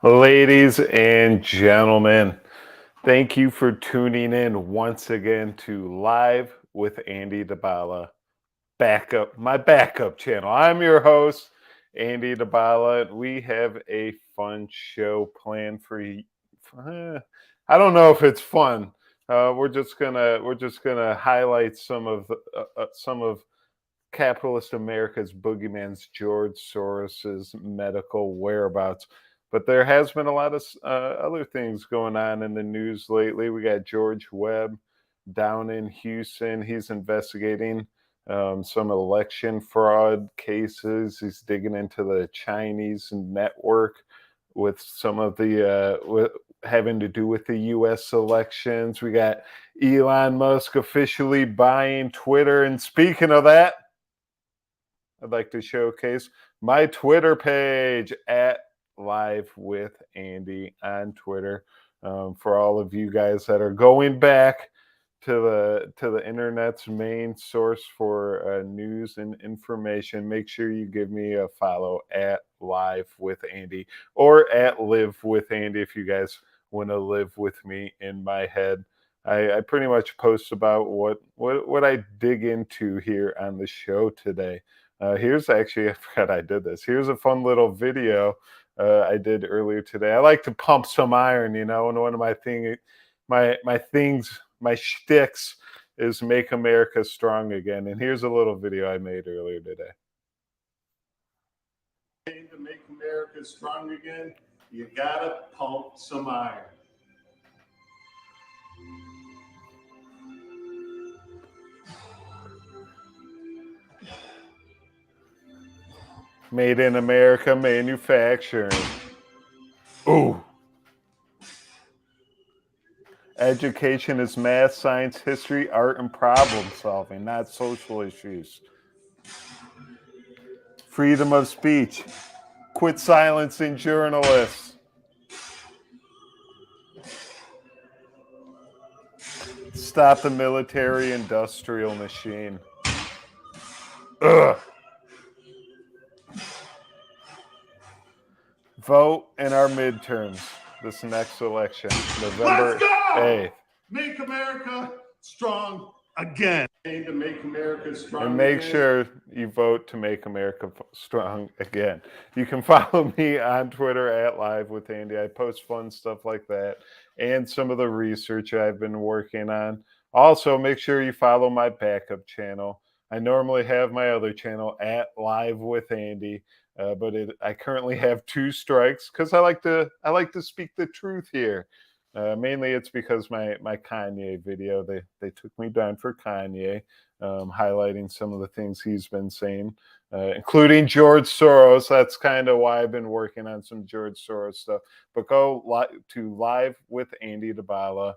Ladies and gentlemen, thank you for tuning in once again to Live with Andy DeBala, my backup channel. I'm your host, Andy DeBala, and we have a fun show planned for you. I don't know if it's fun. We're just gonna highlight some of capitalist America's boogeyman's George Soros's medical whereabouts. But there has been a lot of other things going on in the news lately. We got George Webb down in Houston. He's investigating some election fraud cases. He's digging into the Chinese network with some of having to do with the U.S. elections. We got Elon Musk officially buying Twitter. And speaking of that, I'd like to showcase my Twitter page at Live with Andy on Twitter. For all of you guys that are going back to the internet's main source for news and information, make sure you give me a follow at Live with Andy or at Live with Andy if you guys want to live with me in my head. I pretty much post about what I dig into here on the show today. Here's actually, I forgot I did this. Here's a fun little video I did earlier today. I like to pump some iron, and one of my shticks is make America strong again. And here's a little video I made earlier today. To make America strong again, you gotta pump some iron. Made in America manufacturing. Ooh. Education is math, science, history, art, and problem solving, not social issues. Freedom of speech. Quit silencing journalists. Stop the military industrial machine. Ugh. Vote in our midterms this next election, November 8th. Make America strong again. To make America strong and make sure you vote to make America strong again. You can follow me on Twitter at Live with Andy. I post fun stuff like that and some of the research I've been working on. Also, make sure you follow my backup channel. I normally have my other channel at Live with Andy, but I currently have 2 strikes because I like to speak the truth here. Mainly, it's because my Kanye video, they took me down for Kanye, highlighting some of the things he's been saying, including George Soros. That's kind of why I've been working on some George Soros stuff. But go to Live with Andy DeBala,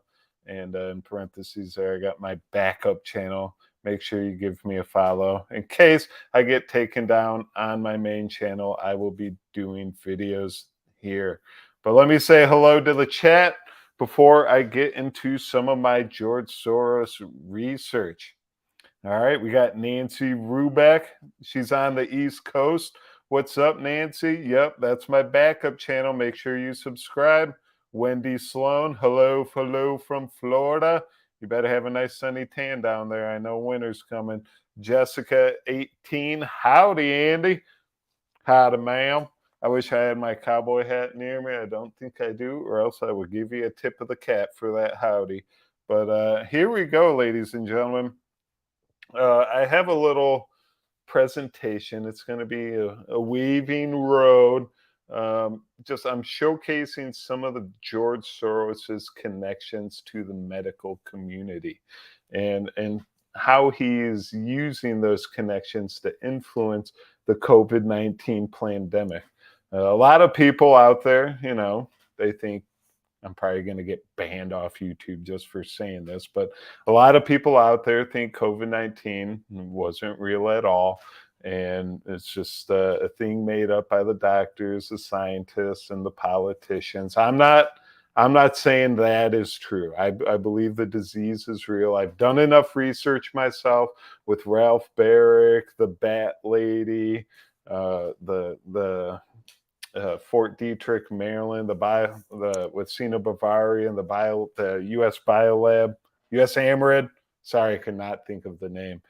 and in parentheses there, I got my backup channel. Make sure you give me a follow. In case I get taken down on my main channel, I will be doing videos here. But let me say hello to the chat before I get into some of my George Soros research. All right, we got Nancy Rubeck. She's on the East Coast. What's up, Nancy? Yep, that's my backup channel. Make sure you subscribe. Wendy Sloan, hello from Florida. You better have a nice sunny tan down there. I know winter's coming. Jessica 18, howdy, Andy. Howdy, ma'am. I wish I had my cowboy hat near me. I don't think I do, or else I would give you a tip of the cap for that howdy. But here we go, ladies and gentlemen. I have a little presentation. It's going to be a waving road. I'm showcasing some of the George Soros's connections to the medical community, and how he is using those connections to influence the COVID-19 pandemic. A lot of people out there, they think I'm probably going to get banned off YouTube just for saying this, but a lot of people out there think COVID-19 wasn't real at all. And it's just a thing made up by the doctors, the scientists, and the politicians. I'm not saying that is true. I believe the disease is real. I've done enough research myself with Ralph Barrick, the Bat Lady, the Fort Detrick, Maryland, with Sina Bavaria and the U.S. Biolab, U.S. AMRID. Sorry, I could not think of the name,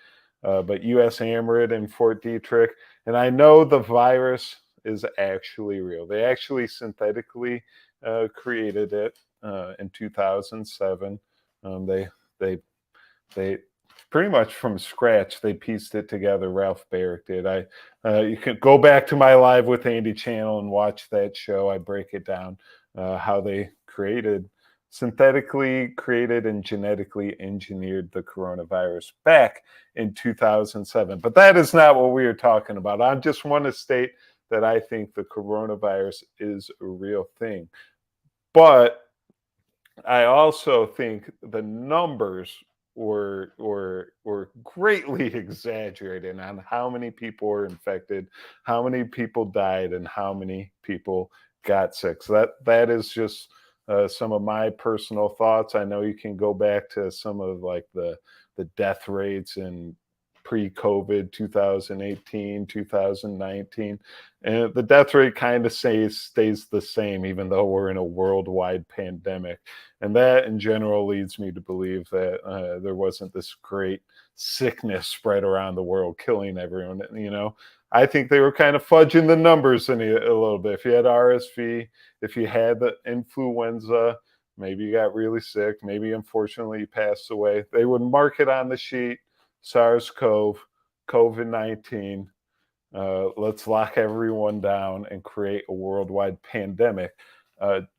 but U.S. AMRID in Fort Detrick. And I know the virus is actually real. They actually synthetically created it in 2007. They pretty much from scratch they pieced it together. Ralph Barrett did. You can go back to my Live with Andy channel and watch that show. I break it down how they synthetically created and genetically engineered the coronavirus back in 2007. But that is not what we are talking about. I just want to state that I think the coronavirus is a real thing. But I also think the numbers were greatly exaggerated on how many people were infected, how many people died, and how many people got sick. So that is just some of my personal thoughts. I know you can go back to some of like the death rates in pre-COVID 2018, 2019, and the death rate kind of stays the same, even though we're in a worldwide pandemic. And that in general leads me to believe that there wasn't this great sickness spread around the world killing everyone. I think they were kind of fudging the numbers a little bit. If you had RSV, if you had the influenza, maybe you got really sick, maybe unfortunately you passed away, they would mark it on the sheet: SARS-CoV, COVID-19. Let's lock everyone down and create a worldwide pandemic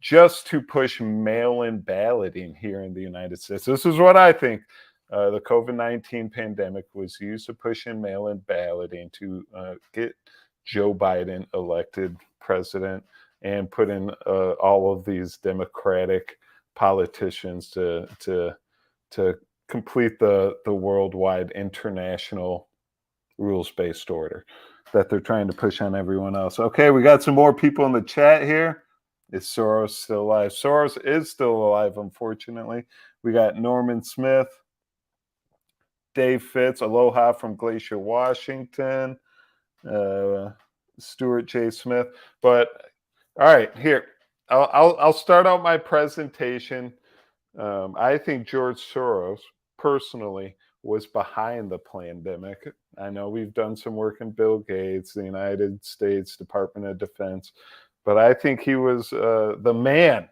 just to push mail-in balloting here in the United States. This is what I think. The COVID-19 pandemic was used to push in mail-in balloting to get Joe Biden elected president and put in all of these Democratic politicians to complete the worldwide international rules-based order that they're trying to push on everyone else. Okay, we got some more people in the chat here. Is Soros still alive? Soros is still alive, unfortunately. We got Norman Smith, Dave Fitz, aloha from Glacier, Washington, Stuart J. Smith. But all right, here, I'll start out my presentation. I think George Soros personally was behind the pandemic. I know we've done some work in Bill Gates, the United States Department of Defense, but I think he was the man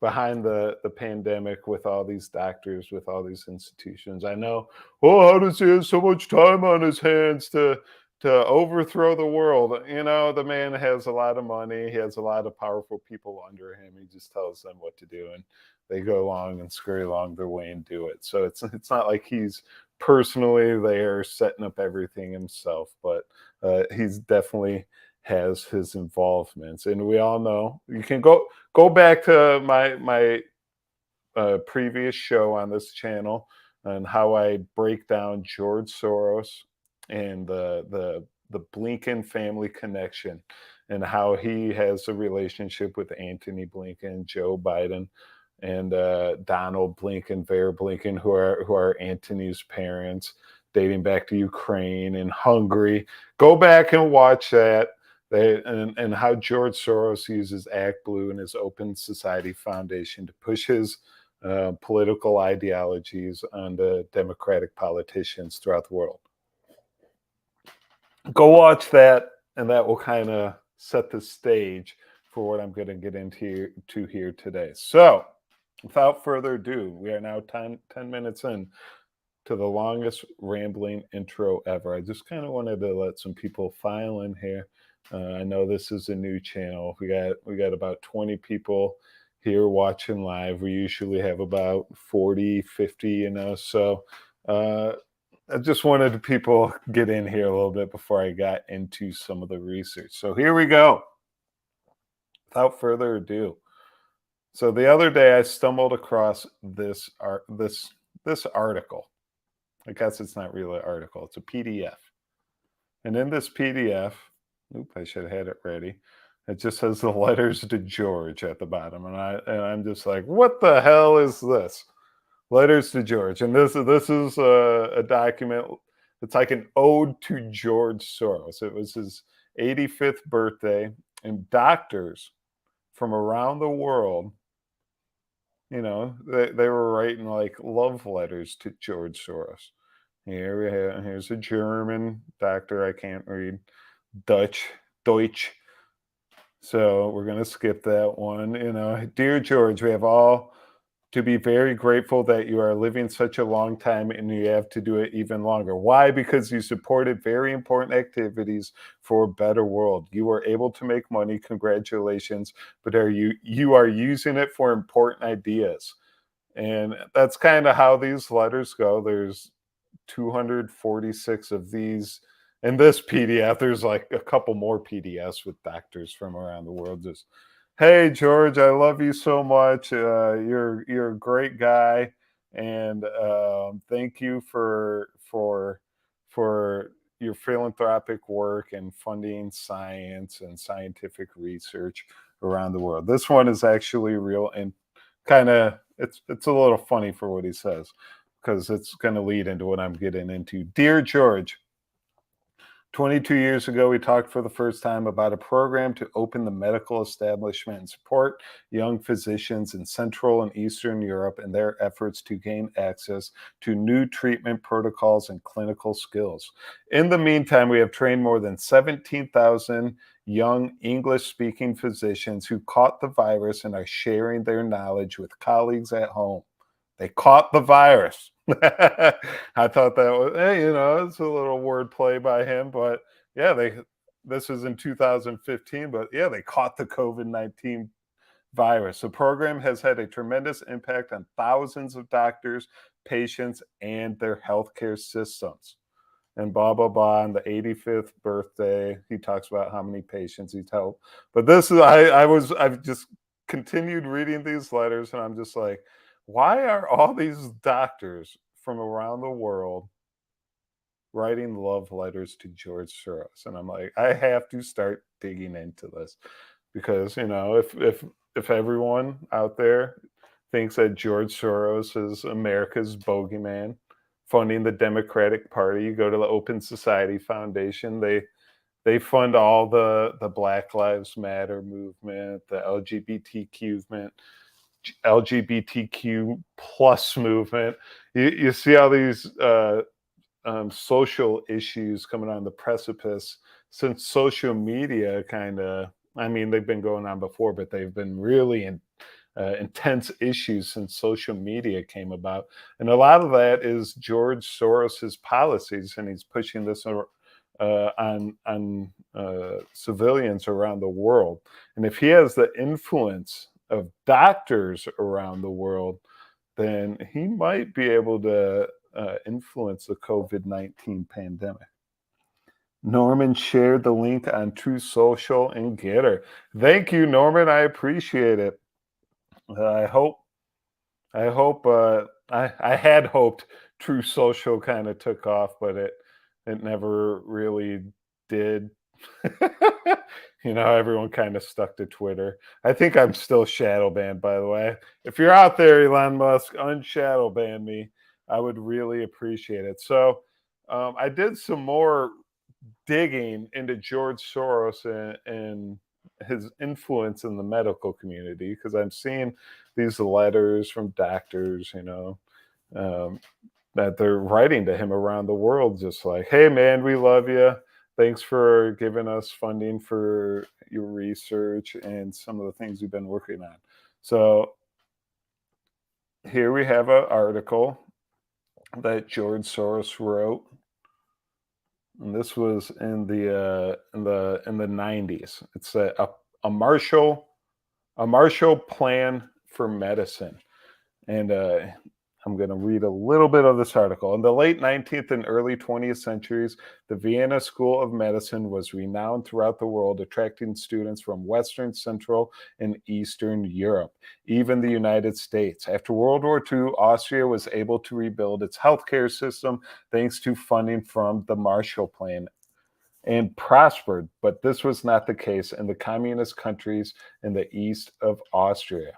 behind the pandemic with all these doctors, with all these institutions. I know, how does he have so much time on his hands to overthrow the world? The man has a lot of money. He has a lot of powerful people under him. He just tells them what to do, and they go along and scurry along their way and do it. So it's not like he's personally there setting up everything himself, but he's definitely has his involvements. And we all know, you can go back to my previous show on this channel and how I break down George Soros and the Blinken family connection and how he has a relationship with Antony Blinken, Joe Biden, and Donald Blinken, Vera Blinken, who are Antony's parents, dating back to Ukraine and Hungary. Go back and watch that. And how George Soros uses Act Blue and his Open Society Foundation to push his political ideologies on the Democratic politicians throughout the world. Go watch that, and that will kind of set the stage for what I'm going to get into here today. So, without further ado, we are now 10 minutes in to the longest rambling intro ever. I just kind of wanted to let some people file in here. I know this is a new channel. We got about 20 people here watching live. We usually have about 40, 50, so I just wanted people get in here a little bit before I got into some of the research. So here we go. Without further ado. So the other day I stumbled across this article. I guess it's not really an article. It's a PDF. And in this PDF, I should have had it ready. It just says the letters to George at the bottom. And I'm just like, what the hell is this? Letters to George. And this is a document. It's like an ode to George Soros. It was his 85th birthday. And doctors from around the world, they were writing like love letters to George Soros. Here's a German doctor. I can't read Deutsch. So we're going to skip that one. Dear George, we have all to be very grateful that you are living such a long time and you have to do it even longer. Why? Because you supported very important activities for a better world. You were able to make money. Congratulations. But you are using it for important ideas. And that's kind of how these letters go. There's 246 of these in this PDF. There's like a couple more PDFs with doctors from around the world. Just, hey George, I love you so much. You're a great guy, and thank you for your philanthropic work and funding science and scientific research around the world. This one is actually real and kind of it's a little funny for what he says, because it's going to lead into what I'm getting into. Dear George, 22 years ago, we talked for the first time about a program to open the medical establishment and support young physicians in Central and Eastern Europe in their efforts to gain access to new treatment protocols and clinical skills. In the meantime, we have trained more than 17,000 young English-speaking physicians who caught the virus and are sharing their knowledge with colleagues at home. They caught the virus. I thought that was, it's a little wordplay by him, but yeah, this is in 2015, but yeah, they caught the COVID-19 virus. The program has had a tremendous impact on thousands of doctors, patients, and their healthcare systems. And blah, blah, blah. On the 85th birthday, he talks about how many patients he's helped. But this is, I've just continued reading these letters, and I'm just like, why are all these doctors from around the world writing love letters to George Soros? And I'm like, I have to start digging into this, because if everyone out there thinks that George Soros is America's bogeyman, funding the Democratic Party, you go to the Open Society Foundation. They fund all the Black Lives Matter movement, the LGBTQ plus movement. You see all these social issues coming on the precipice since social media they've been going on before, but they've been really intense issues since social media came about. And a lot of that is George Soros's policies, and he's pushing this on civilians around the world. And if he has the influence of doctors around the world, then he might be able to influence the COVID-19 pandemic. Norman shared the link on True Social and Getter. Thank you, Norman. I appreciate it. I had hoped True Social kind of took off, but it never really did. Everyone kind of stuck to Twitter. I think I'm still shadow banned, by the way. If you're out there, Elon Musk, unshadow ban me. I would really appreciate it. So I did some more digging into George Soros and his influence in the medical community, because I'm seeing these letters from doctors, that they're writing to him around the world, just like, hey man, we love you. Thanks for giving us funding for your research and some of the things you've been working on. So here we have an article that George Soros wrote, and this was in the 90s. It's a Marshall Plan for Medicine, and I'm going to read a little bit of this article. In the late 19th and early 20th centuries, the Vienna School of Medicine was renowned throughout the world, attracting students from Western, Central, and Eastern Europe, even the United States. After World War II, Austria was able to rebuild its healthcare system thanks to funding from the Marshall Plan, and prospered, but this was not the case in the communist countries in the east of Austria.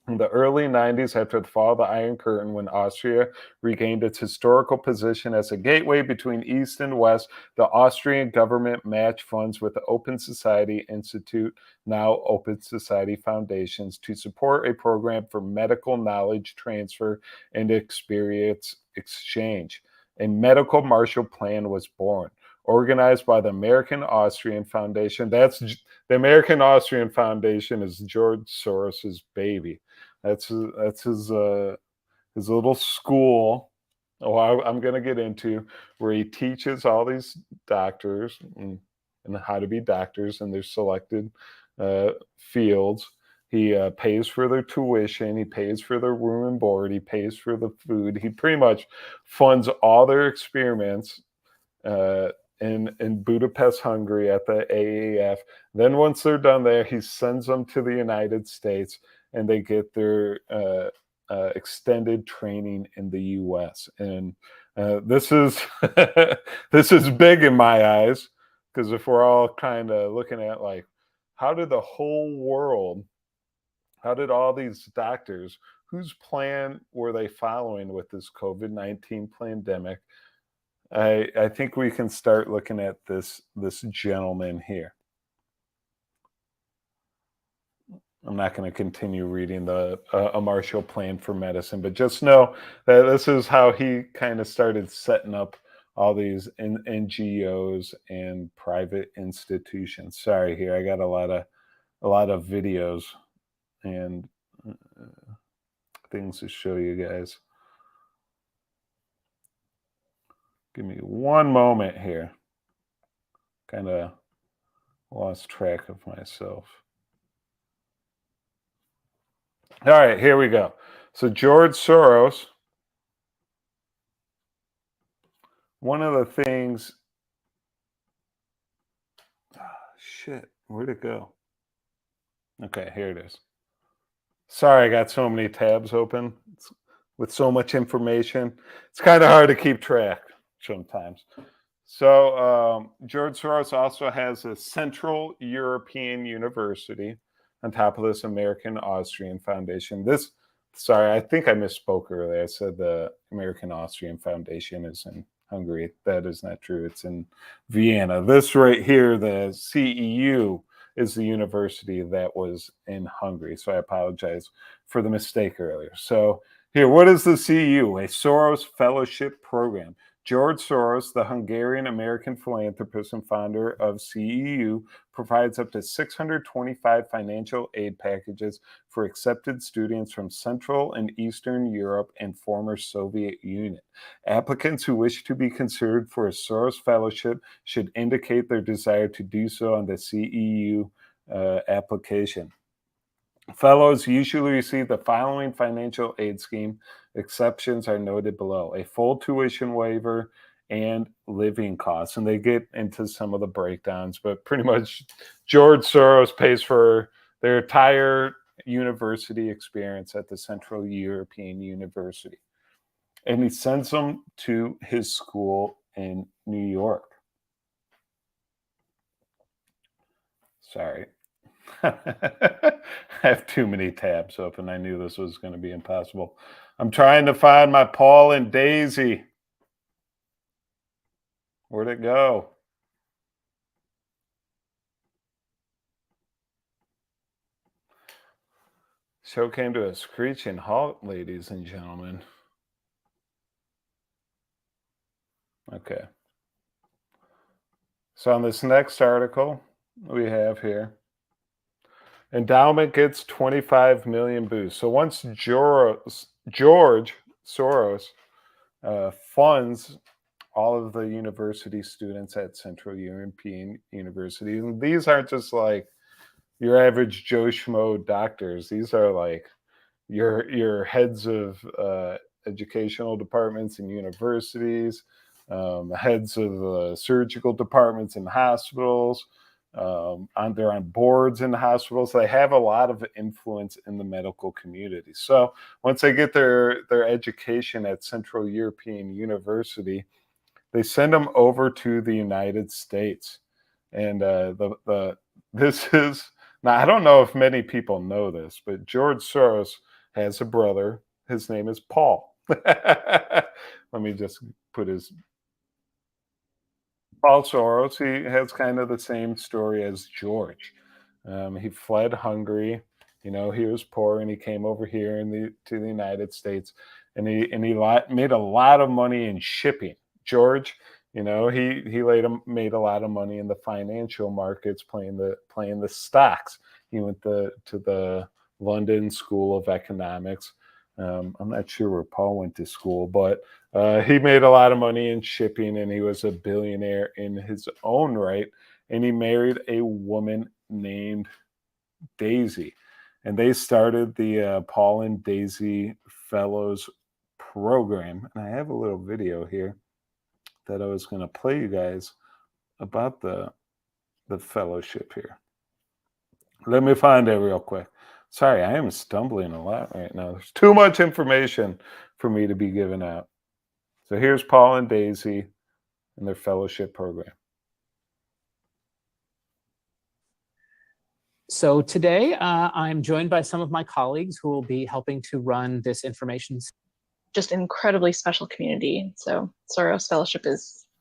In the early 90s, after the fall of the Iron Curtain, when Austria regained its historical position as a gateway between East and West, the Austrian government matched funds with the Open Society Institute, now Open Society Foundations, to support a program for medical knowledge transfer and experience exchange. A medical Marshall Plan was born, organized by the American Austrian Foundation. The American Austrian Foundation is George Soros's baby. That's his little school. Oh, I'm going to get into where he teaches all these doctors and how to be doctors in their selected fields. He pays for their tuition. He pays for their room and board. He pays for the food. He pretty much funds all their experiments uh, in Budapest, Hungary at the AAF. Then once they're done there, he sends them to the United States and they get their extended training in the U.S. And this is this is big in my eyes because if we're all kind of looking at like how did the whole world, how did all these doctors, whose plan were they following with this COVID-19 pandemic? I think we can start looking at this gentleman here. I'm not going to continue reading the A Marshall Plan for Medicine, but just know that this is how he kind of started setting up all these NGOs and private institutions. Sorry, here I got a lot of videos and things to show you guys. Give me one moment here. Kind of lost track of myself. All right, here we go. So George Soros, one of the things, shit, where'd it go? Okay, here it is. Sorry, I got so many tabs open with so much information. It's kind of hard to keep track sometimes. So George Soros also has a Central European University on top of this American Austrian Foundation. Sorry, I think I misspoke earlier. I said the American Austrian Foundation is in Hungary. That is not true. It's in Vienna. This right here, the CEU, is the university that was in Hungary. So I apologize for the mistake earlier. So here, what is the CEU? A Soros Fellowship Program. George Soros, the Hungarian-American philanthropist and founder of CEU, provides up to 625 financial aid packages for accepted students from Central and Eastern Europe and former Soviet Union. Applicants who wish to be considered for a Soros Fellowship should indicate their desire to do so on the CEU application. Fellows usually receive the following financial aid scheme. Exceptions are noted below: a full tuition waiver and living costs. And they get into some of the breakdowns, but pretty much George Soros pays for their entire university experience at the Central European University. And he sends them to his school in New York. Sorry. I have too many tabs open. I knew this was going to be impossible. I'm trying to find my Paul and Daisy. Where'd it go? Show came to a screeching halt, ladies and gentlemen. Okay. So on this next article we have here, endowment gets 25 million boost. So once George Soros funds all of the university students at Central European University, and these aren't just like your average Joe Schmo doctors. These are like your heads of educational departments and universities, heads of surgical departments in hospitals. They're on boards in the hospitals. They have a lot of influence in the medical community. So once they get their education at Central European University, they send them over to the United States. And this is now, I don't know if many people know this, but George Soros has a brother. His name is Paul. Let me just put his Paul Soros. He has kind of the same story as George. He fled Hungary. You know, he was poor and he came over here to the United States, and he made a lot of money in shipping. George, you know, he made a lot of money in the financial markets playing the stocks. He went to the London School of Economics. I'm not sure where Paul went to school, but he made a lot of money in shipping, and he was a billionaire in his own right. And he married a woman named Daisy, and they started the Paul and Daisy Fellows program. And I have a little video here that I was going to play you guys about the fellowship here. Let me find it real quick. Sorry, I am stumbling a lot right now. There's too much information for me to be giving out. So here's Paul and Daisy and their fellowship program. So today I'm joined by some of my colleagues who will be helping to run this information. Just an incredibly special community. So Soros Fellowship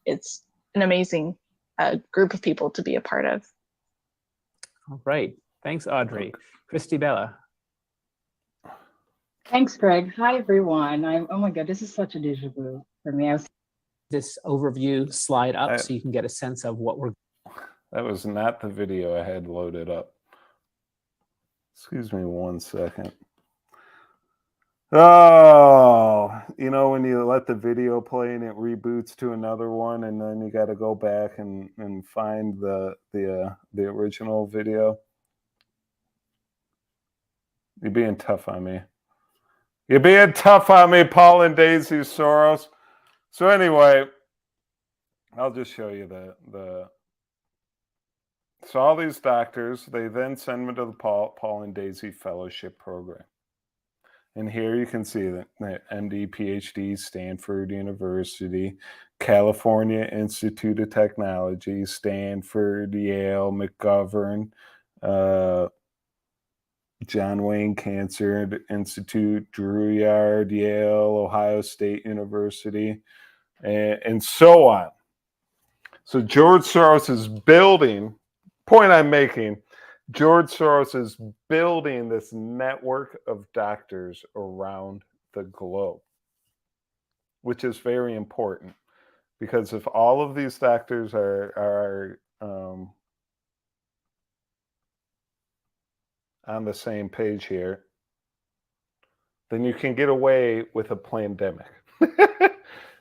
it's an amazing group of people to be a part of. All right. Thanks, Audrey. Christy Bella. Thanks, Greg. Hi, everyone. Oh my God, this is such a déjà vu for me. This overview slide up so you can get a sense of what we're. That was not the video I had loaded up. Excuse me 1 second. Oh, you know, when you let the video play and it reboots to another one, and then you got to go back and find the original video. You're being tough on me. You're being tough on me, Paul and Daisy Soros. So anyway, I'll just show you So all these doctors, they then send them to the Paul and Daisy Fellowship Program. And here you can see that MD, PhD, Stanford University, California Institute of Technology, Stanford, Yale, McGovern, John Wayne Cancer Institute, Juilliard, Yale, Ohio State University, and so on. So George Soros is building, point I'm making, George Soros is building this network of doctors around the globe, which is very important, because if all of these doctors are on the same page here, then you can get away with a plandemic.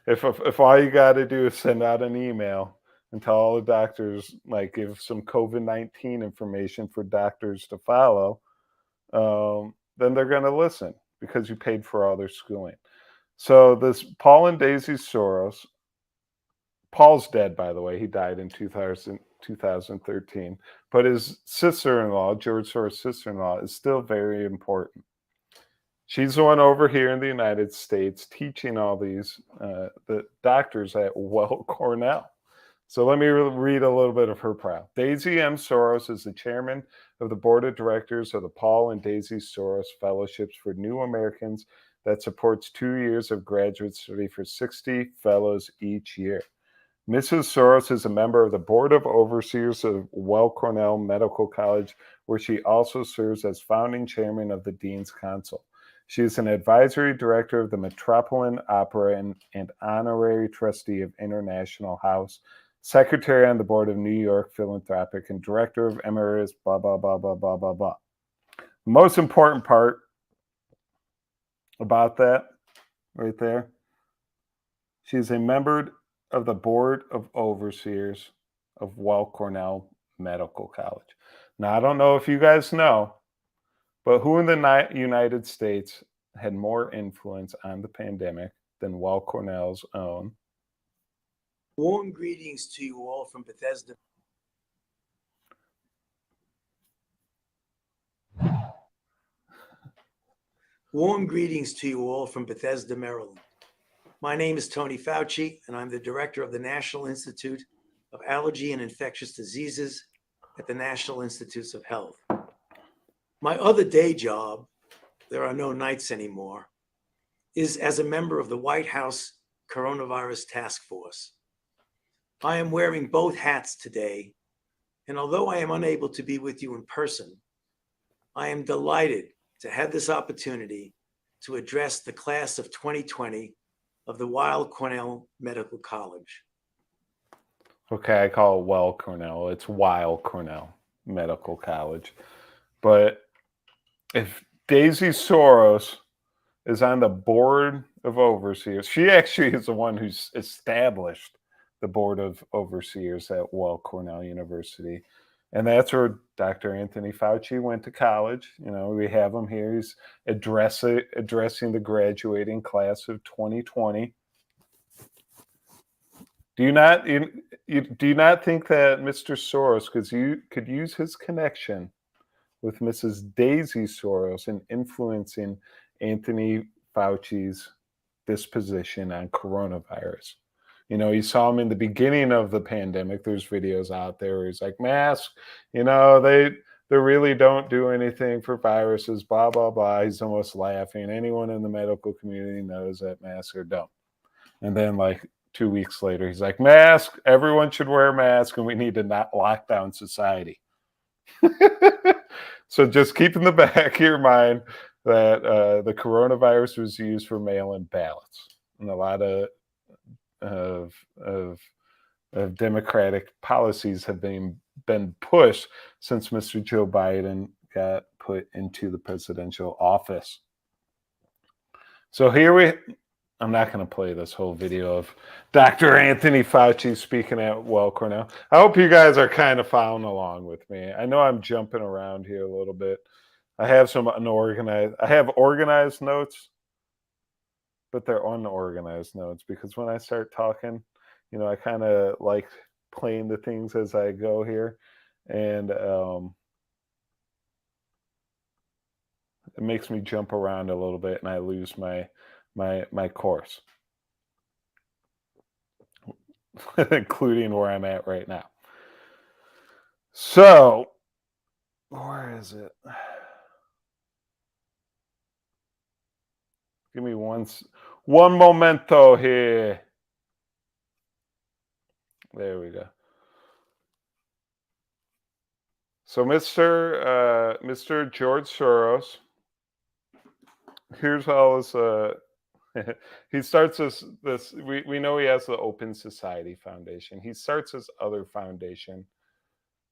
If all you got to do is send out an email and tell all the doctors, like, give some COVID-19 information for doctors to follow, then they're going to listen because you paid for all their schooling. So this Paul and Daisy Soros, Paul's dead, by the way. He died in 2013. But his sister-in-law, George Soros' sister-in-law, is still very important. She's the one over here in the United States teaching all these the doctors at Weill Cornell. So let me read a little bit of her bio. Daisy M. Soros is the chairman of the board of directors of the Paul and Daisy Soros Fellowships for New Americans that supports 2 years of graduate study for 60 fellows each year. Mrs. Soros is a member of the Board of Overseers of Weill Cornell Medical College, where she also serves as founding chairman of the Dean's Council. She is an advisory director of the Metropolitan Opera and honorary trustee of International House, secretary on the board of New York Philanthropic, and director of Emeritus, blah, blah, blah, blah, blah, blah, blah. The most important part about that right there, she's a member of the Board of Overseers of Weill Cornell Medical College. Now, I don't know if you guys know, but who in the United States had more influence on the pandemic than Weill Cornell's own? Warm greetings to you all from Bethesda. Warm greetings to you all from Bethesda, Maryland. My name is Tony Fauci, and I'm the director of the National Institute of Allergy and Infectious Diseases at the National Institutes of Health. My other day job there are no nights anymore, is as a member of the White House Coronavirus Task Force. I am wearing both hats today, and although I am unable to be with you in person, I am delighted to have this opportunity to address the class of 2020 of the Weill Cornell Medical College. Okay, I call it Weill Cornell. It's Weill Cornell Medical College. But if Daisy Soros is on the board of overseers, she actually is the one who's established the board of overseers at Weill Cornell University. And that's where Dr. Anthony Fauci went to college. You know, we have him here. He's addressing the graduating class of 2020. Do you not think that Mr. Soros could use his connection with Mrs. Daisy Soros in influencing Anthony Fauci's disposition on coronavirus? You know, you saw him in the beginning of the pandemic. There's videos out there where he's like, masks, you know, they really don't do anything for viruses, blah, blah, blah. He's almost laughing. Anyone in the medical community knows that masks are dumb. And then like 2 weeks later, he's like, mask, everyone should wear a mask and we need to not lock down society. So just keep in the back of your mind that the coronavirus was used for mail-in ballots. And a lot of Democratic policies have been pushed since Mr. Joe Biden got put into the presidential office. So I'm not going to play this whole video of Dr. Anthony Fauci speaking at Weill Cornell. I hope you guys are kind of following along with me. I know I'm jumping around here a little bit. I have organized notes, but they're unorganized notes because when I start talking, you know, I kind of like playing the things as I go here. And it makes me jump around a little bit and I lose my course, including where I'm at right now. So, where is it? Give me one momento here. There we go. So, Mr. George Soros, here's how his he starts this we know he has the Open Society Foundation. He starts this other foundation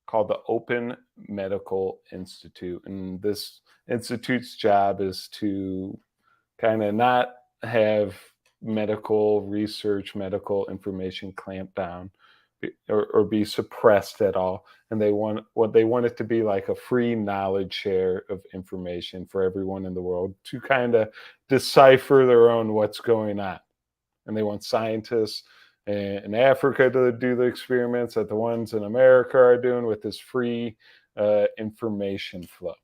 called the Open Medical Institute, and this institute's job is to kind of not have medical research, medical information clamped down or be suppressed at all. And they want it to be like a free knowledge share of information for everyone in the world to kind of decipher their own what's going on. And they want scientists in Africa to do the experiments that the ones in America are doing with this free information flow.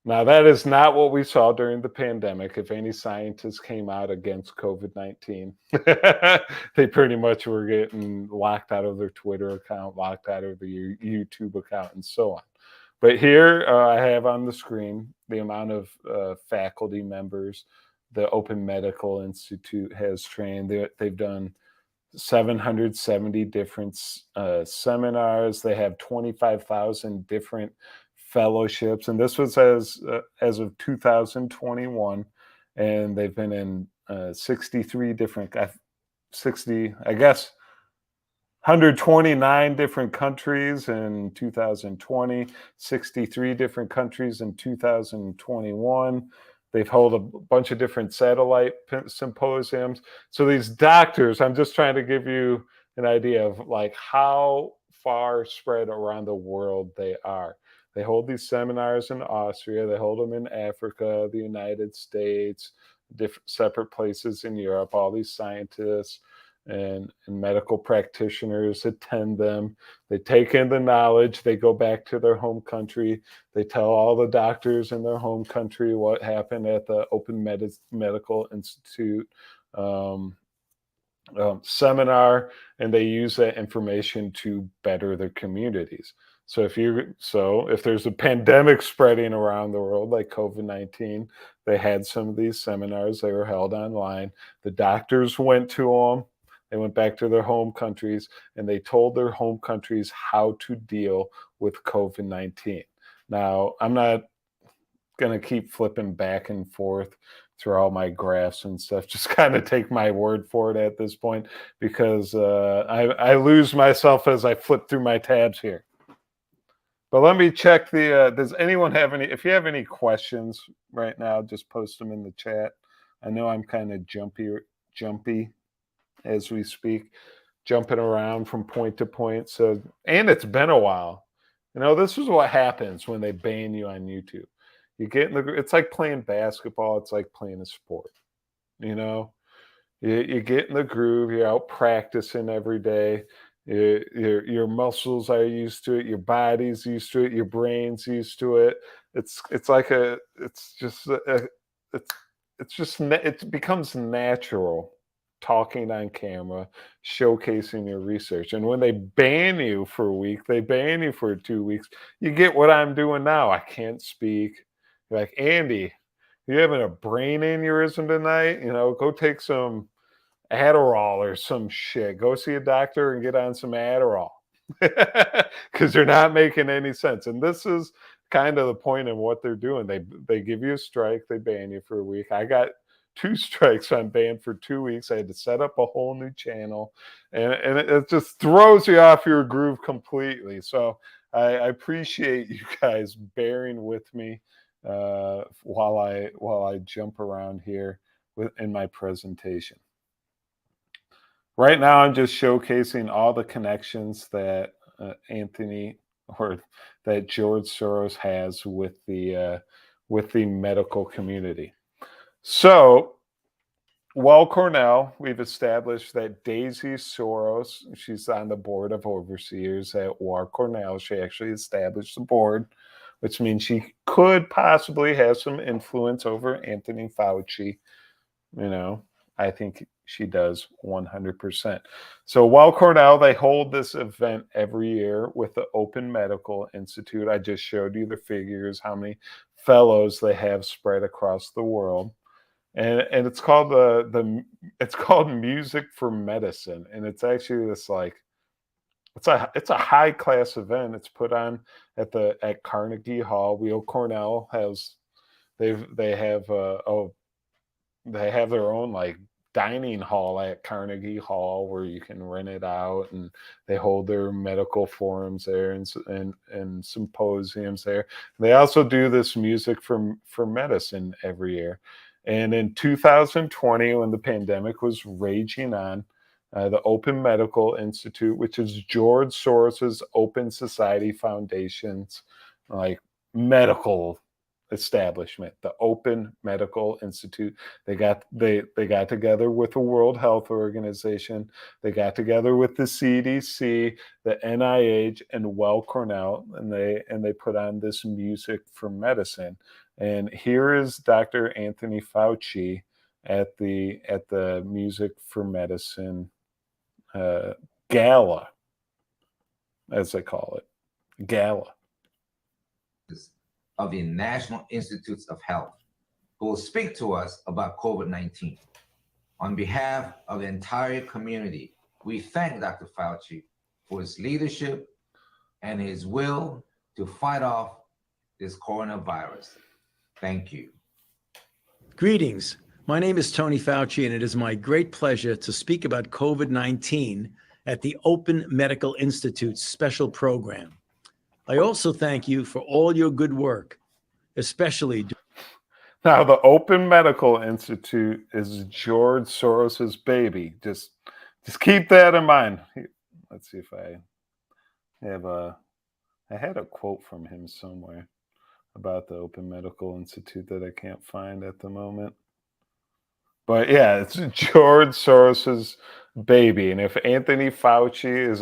Now, that is not what we saw during the pandemic. If any scientists came out against COVID-19, they pretty much were getting locked out of their Twitter account, locked out of their YouTube account, and so on. But here I have on the screen the amount of faculty members the Open Medical Institute has trained. They've done 770 different seminars. They have 25,000 different fellowships, and this was as of 2021, and they've been in 63 different 129 different countries in 2020, 63 different countries in 2021. They've held a bunch of different satellite symposiums. So these doctors, I'm just trying to give you an idea of like how far spread around the world they are. They hold these seminars in Austria. They hold them in Africa, the United States, different separate places in Europe. All these scientists and medical practitioners attend them. They take in the knowledge. They go back to their home country. They tell all the doctors in their home country what happened at the Open Medical Institute seminar, and they use that information to better their communities. So if there's a pandemic spreading around the world like COVID-19, they had some of these seminars. They were held online. The doctors went to them. They went back to their home countries and they told their home countries how to deal with COVID-19. Now, I'm not going to keep flipping back and forth through all my graphs and stuff. Just kind of take my word for it at this point, because I lose myself as I flip through my tabs here. But let me check does anyone have any, if you have any questions right now, just post them in the chat. I know I'm kind of jumpy as we speak, jumping around from point to point. So, and it's been a while. This is what happens when they ban you on YouTube. You get in it's like playing basketball. It's like playing a sport. You get in the groove. You're out practicing every day. Your muscles are used to it. Your body's used to it. Your brain's used to it. It becomes natural talking on camera, showcasing your research. And when they ban you for a week, they ban you for 2 weeks. You get what I'm doing now. I can't speak. You're like, Andy, you having a brain aneurysm tonight? Go take some Adderall or some shit. Go see a doctor and get on some Adderall, because they're not making any sense. And this is kind of the point of what they're doing. They give you a strike, they ban you for a week. I got 2 strikes on banned for 2 weeks. I had to set up a whole new channel, and it just throws you off your groove completely. So I appreciate you guys bearing with me while I jump around here in my presentation. Right now, I'm just showcasing all the connections that that George Soros has with the medical community. So, Weill Cornell, we've established that Daisy Soros, she's on the board of overseers at Weill Cornell. She actually established the board, which means she could possibly have some influence over Anthony Fauci. I think she does 100%. So Weill Cornell, they hold this event every year with the Open Medical Institute. I just showed you the figures, how many fellows they have spread across the world. And it's called it's called Music for Medicine. And it's actually this it's a high class event. It's put on at Carnegie Hall. Weill Cornell they have their own dining hall at Carnegie Hall where you can rent it out, and they hold their medical forums there and symposiums there. They also do this Music for Medicine every year. And in 2020, when the pandemic was raging on, the Open Medical Institute, which is George Soros's Open Society Foundation's medical establishment, the Open Medical Institute, they got together with the World Health Organization, they got together with the CDC, the NIH, and Weill Cornell, and they put on this Music for Medicine. And here is Dr. Anthony Fauci at the Music for Medicine gala, as they call it, gala. Of the National Institutes of Health, who will speak to us about COVID-19. On behalf of the entire community, we thank Dr. Fauci for his leadership and his will to fight off this coronavirus. Thank you. Greetings. My name is Tony Fauci, and it is my great pleasure to speak about COVID-19 at the Open Medical Institute's special program. I also thank you for all your good work, especially. Now, the Open Medical Institute is George Soros's baby. Just keep that in mind. Let's see if I had a quote from him somewhere about the Open Medical Institute that I can't find at the moment. But yeah, it's George Soros's baby. And if Anthony Fauci is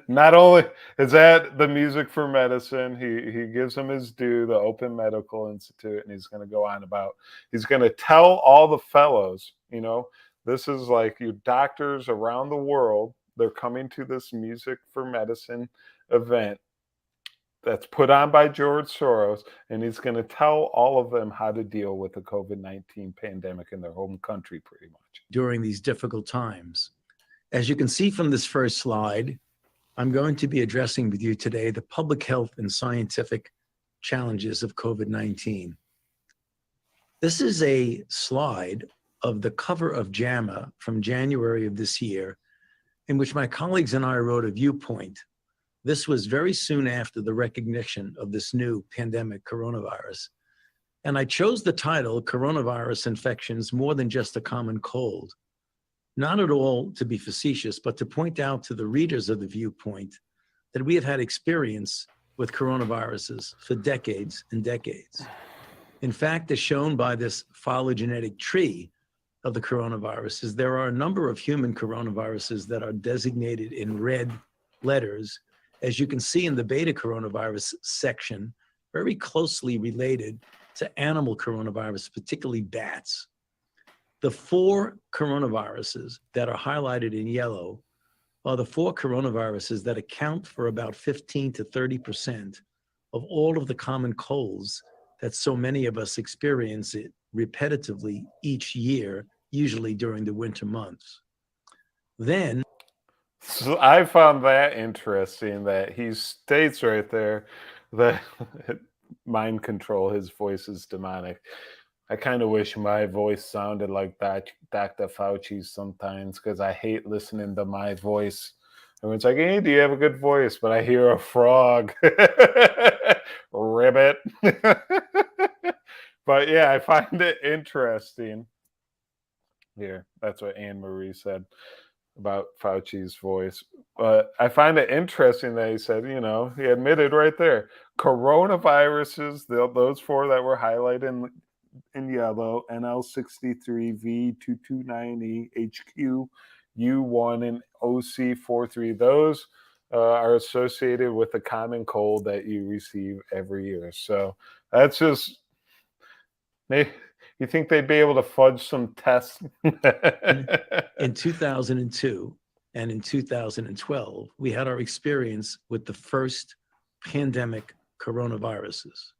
not only is at the Music for Medicine, he gives him his due, the Open Medical Institute, and he's going to go on he's going to tell all the fellows, this is like you doctors around the world, they're coming to this Music for Medicine event that's put on by George Soros, and he's going to tell all of them how to deal with the COVID-19 pandemic in their home country, pretty much. During these difficult times. As you can see from this first slide, I'm going to be addressing with you today the public health and scientific challenges of COVID-19. This is a slide of the cover of JAMA from January of this year, in which my colleagues and I wrote a viewpoint. This was very soon after the recognition of this new pandemic coronavirus. And I chose the title, Coronavirus Infections More Than Just a Common Cold, not at all to be facetious, but to point out to the readers of the viewpoint that we have had experience with coronaviruses for decades and decades. In fact, as shown by this phylogenetic tree of the coronaviruses, there are a number of human coronaviruses that are designated in red letters, as you can see in the beta coronavirus section, very closely related to animal coronavirus, particularly bats. The 4 coronaviruses that are highlighted in yellow are the 4 coronaviruses that account for about 15 to 30% of all of the common colds that so many of us experience it repetitively each year, usually during the winter months. Then, so I found that interesting that he states right there that mind control, his voice is demonic. I kind of wish my voice sounded like that Dr. Fauci's sometimes, because I hate listening to my voice. Everyone's like, hey, do you have a good voice? But I hear a frog. Ribbit. But yeah, I find it interesting. Here, that's what Anne Marie said about Fauci's voice. But I find it interesting that he said, he admitted right there, coronaviruses, those 4 that were highlighted in yellow, NL63V229E, HQ, U1, and OC43, those are associated with the common cold that you receive every year. So that's just, you think they'd be able to fudge some tests? in 2002 and in 2012, we had our experience with the first pandemic coronaviruses.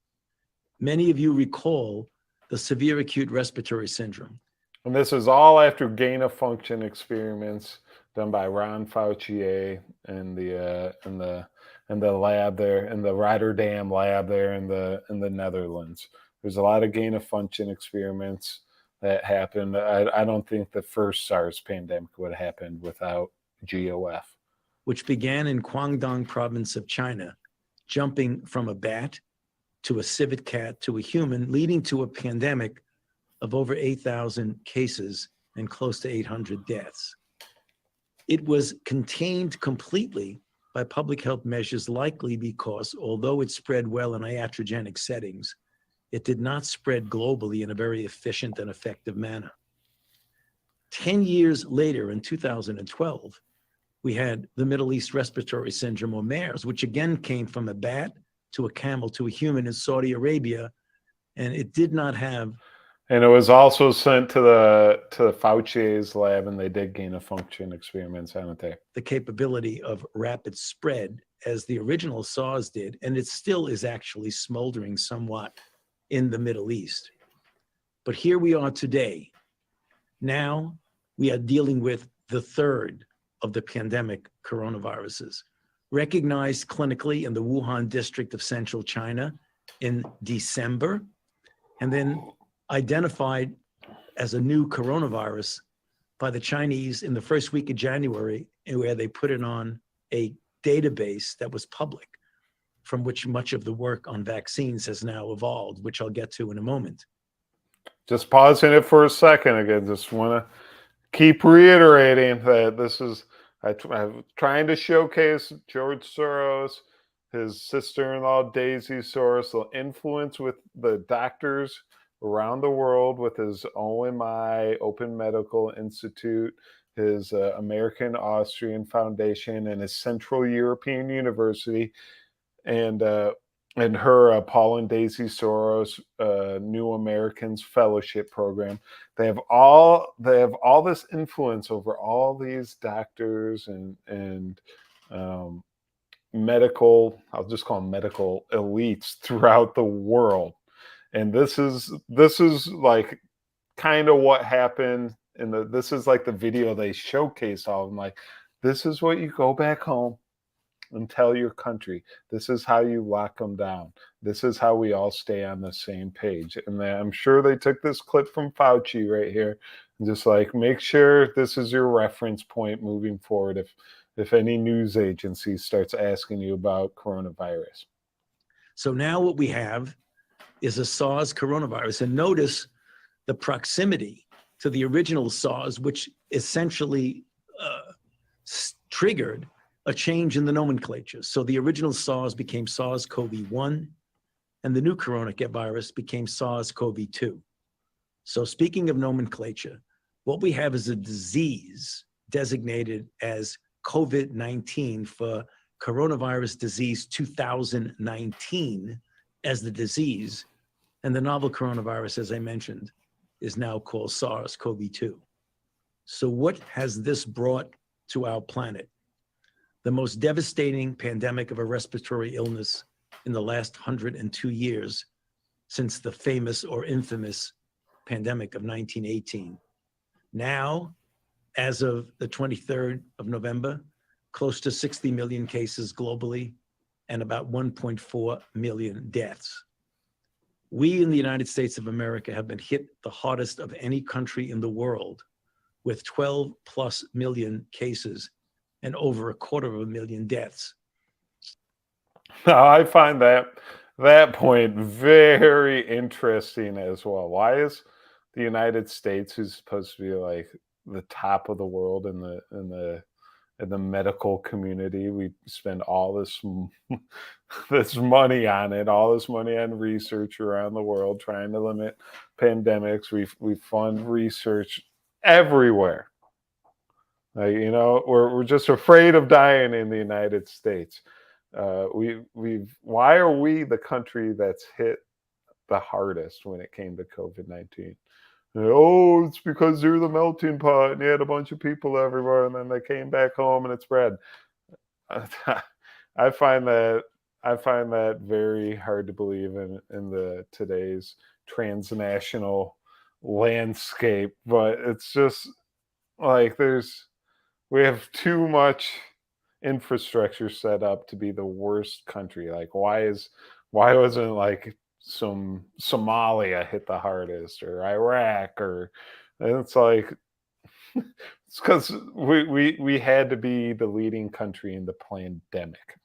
Many of you recall the severe acute respiratory syndrome. And this is all after gain of function experiments done by Ron Fauci and the lab there, in the Rotterdam lab there in the Netherlands. There's a lot of gain of function experiments that happened. I don't think the first SARS pandemic would have happened without GOF. Which began in Guangdong province of China, jumping from a bat to a civet cat to a human, leading to a pandemic of over 8,000 cases and close to 800 deaths. It was contained completely by public health measures, likely because although it spread well in iatrogenic settings, it did not spread globally in a very efficient and effective manner. 10 years later, in 2012, we had the Middle East Respiratory Syndrome, or MERS, which again came from a bat to a camel to a human in Saudi Arabia, and it did not have. And it was also sent to the Fauci's lab, and they did gain of function experiments, haven't they? The capability of rapid spread as the original SARS did, and it still is actually smoldering somewhat in the Middle East. But here we are today. Now we are dealing with the 3rd of the pandemic coronaviruses, recognized clinically in the Wuhan district of central China in December, and then identified as a new coronavirus by the Chinese in the first week of January, where they put it on a database that was public, from which much of the work on vaccines has now evolved, which I'll get to in a moment. Just pausing it for a second again. Just want to keep reiterating that this is, I'm trying to showcase George Soros, his sister-in-law Daisy Soros, the influence with the doctors around the world with his OMI, Open Medical Institute, his American Austrian Foundation, and his Central European University, and her Paul and Daisy Soros New Americans Fellowship Program. They have all this influence over all these doctors and medical, I'll just call them medical elites throughout the world. And this is like kind of what happened in this is like the video they showcased all of them. Like, this is what you go back home and tell your country. This is how you lock them down. This is how we all stay on the same page. And I'm sure they took this clip from Fauci right here and just like, make sure this is your reference point moving forward if any news agency starts asking you about coronavirus. So now what we have is a SARS coronavirus. And notice the proximity to the original SARS, which essentially triggered a change in the nomenclature. So the original SARS became SARS-CoV-1, and the new coronavirus became SARS-CoV-2. So speaking of nomenclature, what we have is a disease designated as COVID-19 for coronavirus disease 2019 as the disease. And the novel coronavirus, as I mentioned, is now called SARS-CoV-2. So what has this brought to our planet? The most devastating pandemic of a respiratory illness in the last 102 years since the famous or infamous pandemic of 1918. Now, as of the 23rd of November, close to 60 million cases globally and about 1.4 million deaths. We in the United States of America have been hit the hardest of any country in the world, with 12 plus million cases and over 250,000 deaths. Now, I find that point very interesting as well. Why is the United States, who's supposed to be like the top of the world in the medical community, we spend all this this money on it, all this money on research around the world, trying to limit pandemics. We fund research everywhere. Like, you know, we're just afraid of dying in the United States. Why are we the country that's hit the hardest when it came to COVID-19? Oh, it's because they're the melting pot and you had a bunch of people everywhere and then they came back home and it spread. I find that very hard to believe in the today's transnational landscape, but it's just like we have too much infrastructure set up to be the worst country. Like, why wasn't like some Somalia hit the hardest, or Iraq, or, and it's like it's because we had to be the leading country in the pandemic.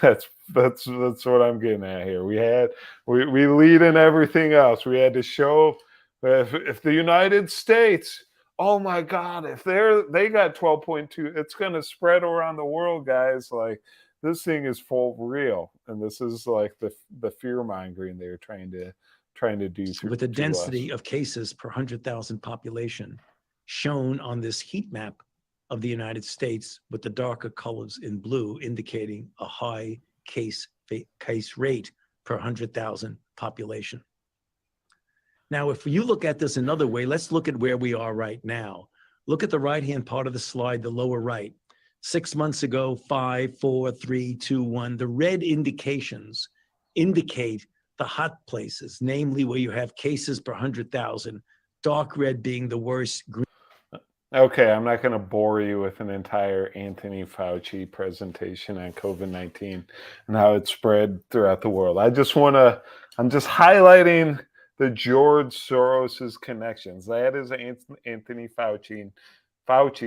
that's what I'm getting at here. We lead in everything else. We had to show if the United States, oh my God, if they got 12.2, it's going to spread around the world, guys. Like, this thing is full real, and this is like the fear mongering they're trying to do. With the density of cases per 100,000 population shown on this heat map of the United States, with the darker colors in blue indicating a high case rate per 100,000 population. Now, if you look at this another way, let's look at where we are right now. Look at the right-hand part of the slide, the lower right. 6 months ago, 5, 4, 3, 2, 1. The red indications indicate the hot places, namely where you have cases per 100,000, dark red being the worst. Okay, I'm not going to bore you with an entire Anthony Fauci presentation on COVID-19 and how it spread throughout the world. I'm just highlighting the George Soros's connections. That is Anthony Fauci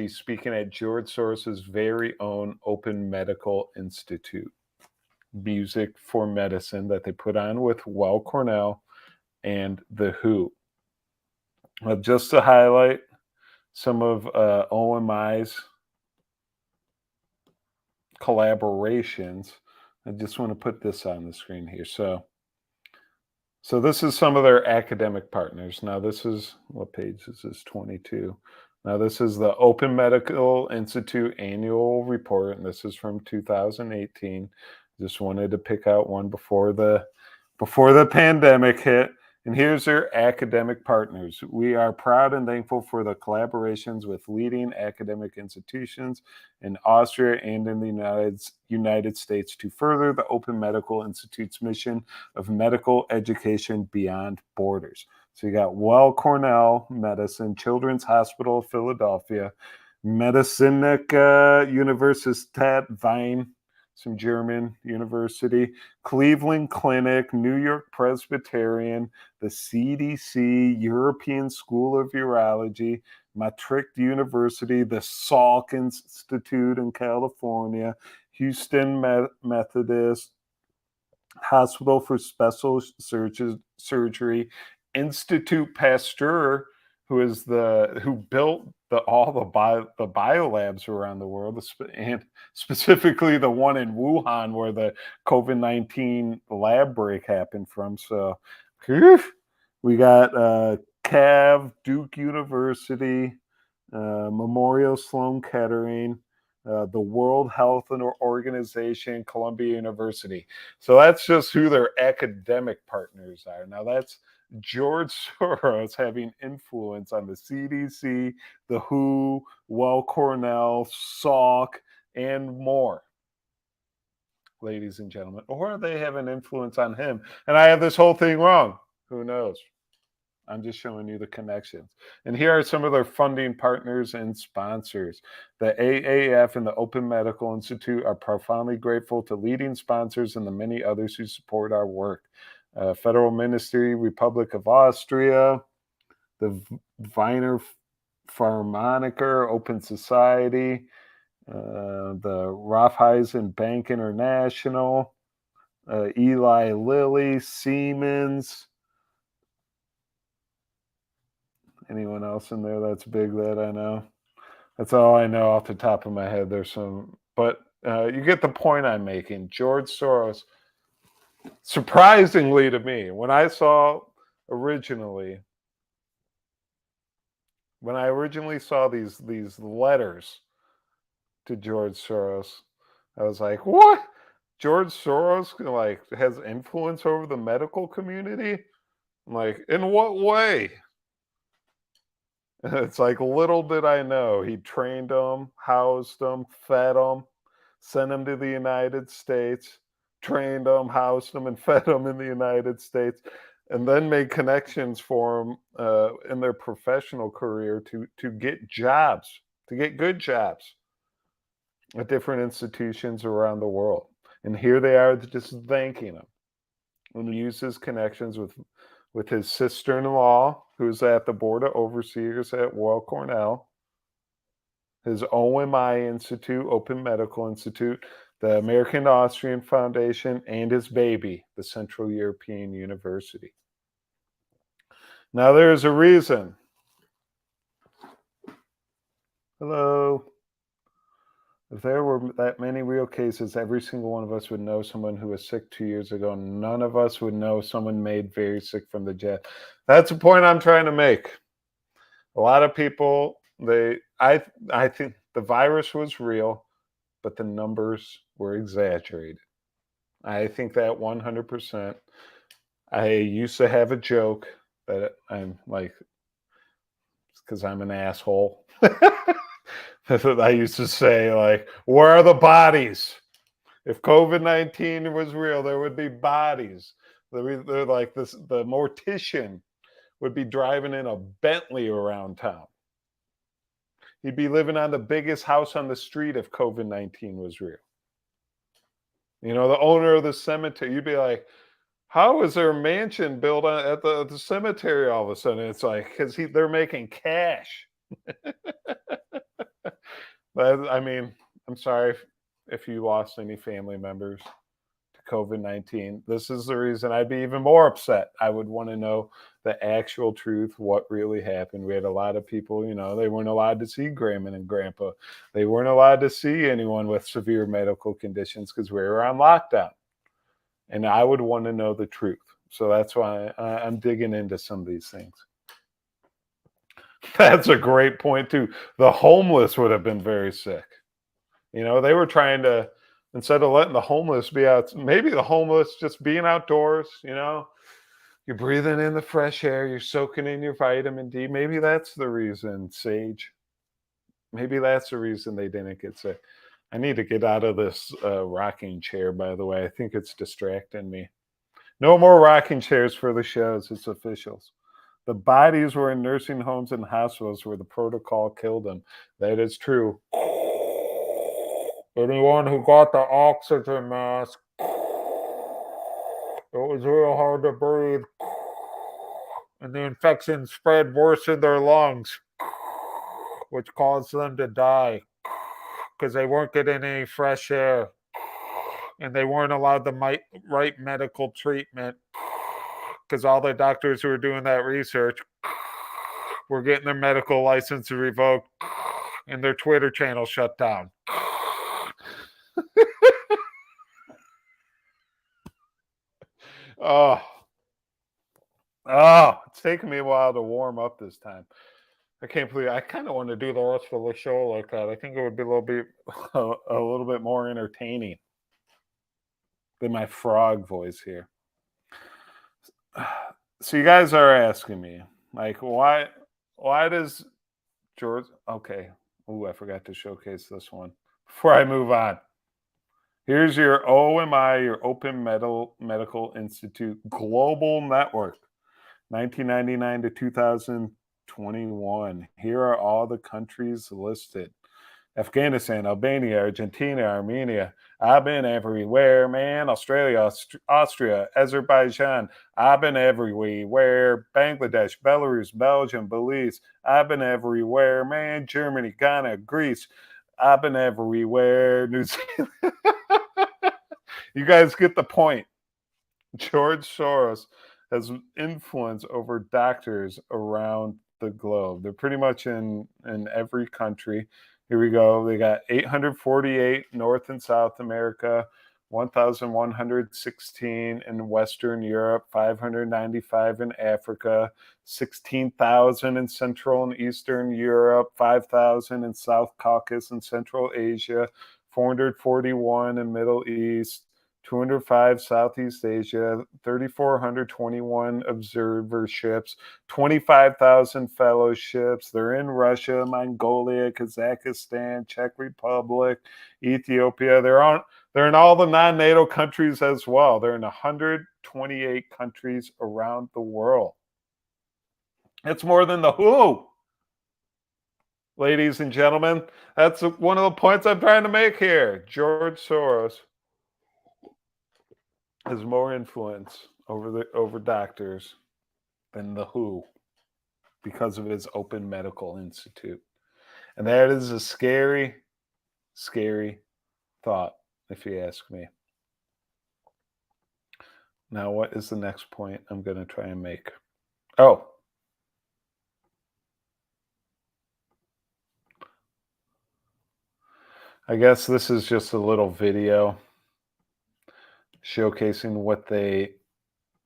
speaking at George Soros's very own Open Medical Institute, Music for Medicine, that they put on with Well Cornell and The WHO. Just to highlight some of OMI's collaborations, I just want to put this on the screen here. So this is some of their academic partners. Now this is, what page is this? 22. Now this is the Open Medical Institute annual report, and this is from 2018. Just wanted to pick out one before the pandemic hit. And here's their academic partners. We are proud and thankful for the collaborations with leading academic institutions in Austria and in the United States to further the Open Medical Institute's mission of medical education beyond borders. So you got Weill Cornell Medicine, Children's Hospital of Philadelphia, Medizinische Universität Wien, some German university, Cleveland Clinic, New York Presbyterian, the CDC, European School of Urology, Maastricht University, the Salk Institute in California, Houston Methodist Hospital for Special Surgery, Institute Pasteur, who built all the biolabs around the world, and specifically the one in Wuhan where the COVID-19 lab break happened from. So we got CAV, Duke University, Memorial Sloan Kettering, the World Health Organization, Columbia University. So that's just who their academic partners are. Now that's George Soros having influence on the CDC, the WHO, Weill Cornell, Salk, and more, ladies and gentlemen. Or they have an influence on him. And I have this whole thing wrong. Who knows? I'm just showing you the connections. And here are some of their funding partners and sponsors. The AAF and the Open Medical Institute are profoundly grateful to leading sponsors and the many others who support our work. Federal Ministry, Republic of Austria, the Wiener Philharmoniker, Open Society, the Raiffeisen Bank International, Eli Lilly, Siemens. Anyone else in there that's big that I know? That's all I know off the top of my head. There's some, but you get the point I'm making. George Soros, surprisingly to me, when I originally saw these letters to George Soros, I was like, what? George Soros like has influence over the medical community? I'm like, in what way? It's like, little did I know, he trained them, housed them, fed them, sent them to the United States, trained them, housed them, and fed them in the United States, and then made connections for them in their professional career to get jobs, to get good jobs at different institutions around the world. And here they are just thanking him. And he used his connections with his sister-in-law, who's at the Board of Overseers at Weill Cornell, his OMI Institute, Open Medical Institute, the American Austrian Foundation, and his baby, the Central European University. Now there's a reason. Hello. If there were that many real cases, every single one of us would know someone who was sick 2 years ago. None of us would know someone made very sick from the jab. That's the point I'm trying to make. A lot of people, I think the virus was real, but the numbers were exaggerated. I think that 100%. I used to have a joke that I'm like, because I'm an asshole. I used to say, like, where are the bodies? If COVID-19 was real, there would be bodies. They're like this, the mortician would be driving in a Bentley around town. He'd be living on the biggest house on the street if COVID-19 was real. You know, the owner of the cemetery, you'd be like, how is there a mansion built at the cemetery all of a sudden? It's like, because they're making cash. But, I mean, I'm sorry if you lost any family members to COVID-19. This is the reason I'd be even more upset. I would want to know the actual truth, what really happened. We had a lot of people, you know, they weren't allowed to see Grandma and Grandpa. They weren't allowed to see anyone with severe medical conditions because we were on lockdown. And I would want to know the truth. So that's why I'm digging into some of these things. That's a great point, too. The homeless would have been very sick. You know, they were trying to, instead of letting the homeless be out, maybe the homeless just being outdoors, you know, You're breathing in the fresh air. You're soaking in your vitamin D. Maybe that's the reason, Sage. Maybe that's the reason they didn't get sick. I need to get out of this rocking chair, by the way. I think it's distracting me. No more rocking chairs for the shows. It's officials. The bodies were in nursing homes and hospitals where the protocol killed them. That is true. Anyone who got the oxygen mask, it was real hard to breathe. And the infection spread worse in their lungs, which caused them to die because they weren't getting any fresh air and they weren't allowed the right medical treatment because all the doctors who were doing that research were getting their medical license revoked and their Twitter channel shut down. Oh, it's taking me a while to warm up this time. I can't believe I kind of want to do the rest of the show like that. I think it would be a little bit more entertaining than my frog voice here. So you guys are asking me, like, why does George? Okay. I forgot to showcase this one before I move on. Here's your OMI, your Open Medical Institute Global Network, 1999 to 2021. Here are all the countries listed: Afghanistan, Albania, Argentina, Armenia. I've been everywhere, man. Australia, Austria, Azerbaijan. I've been everywhere. Bangladesh, Belarus, Belgium, Belize. I've been everywhere, man. Germany, Ghana, Greece. I've been everywhere. New Zealand. You guys get the point. George Soros has influence over doctors around the globe. They're pretty much in every country. Here we go. They got 848 North and South America, 1,116 in Western Europe, 595 in Africa, 16,000 in Central and Eastern Europe, 5,000 in South Caucasus and Central Asia, 441 in Middle East, 205 Southeast Asia, 3,421 observerships, 25,000 fellowships. They're in Russia, Mongolia, Kazakhstan, Czech Republic, Ethiopia. They're in all the non-NATO countries as well. They're in 128 countries around the world. It's more than the WHO. Ladies and gentlemen, that's one of the points I'm trying to make here. George Soros has more influence over doctors than the WHO because of his Open Medical Institute. And that is a scary, scary thought, if you ask me. Now, what is the next point I'm going to try and make? Oh. I guess this is just a little video showcasing what the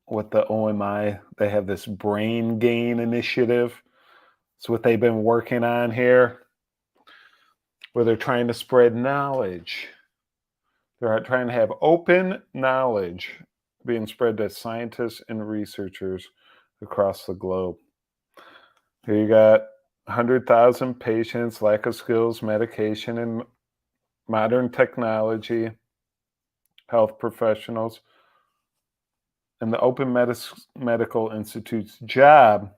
OMI, they have this brain gain initiative. It's what they've been working on here, where they're trying to spread knowledge. They're trying to have open knowledge being spread to scientists and researchers across the globe. Here you got 100,000 patients, lack of skills, medication, and modern technology, health professionals. And the Open Medical Institute's job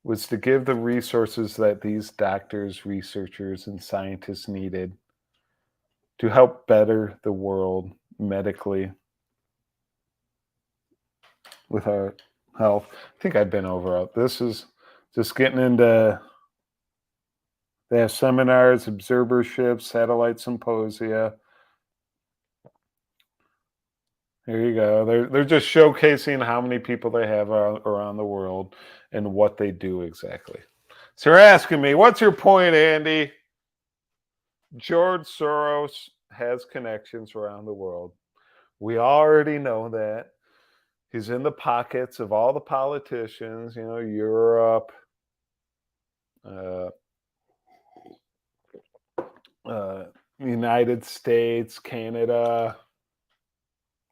was to give the resources that these doctors, researchers, and scientists needed to help better the world medically with our health. I think I've been over it. This is just getting into, they have seminars, observerships, satellite symposia. Here you go. They're just showcasing how many people they have around the world and what they do exactly. So you're asking me, what's your point, Andy? George Soros has connections around the world. We already know that. He's in the pockets of all the politicians, Europe, United States, Canada,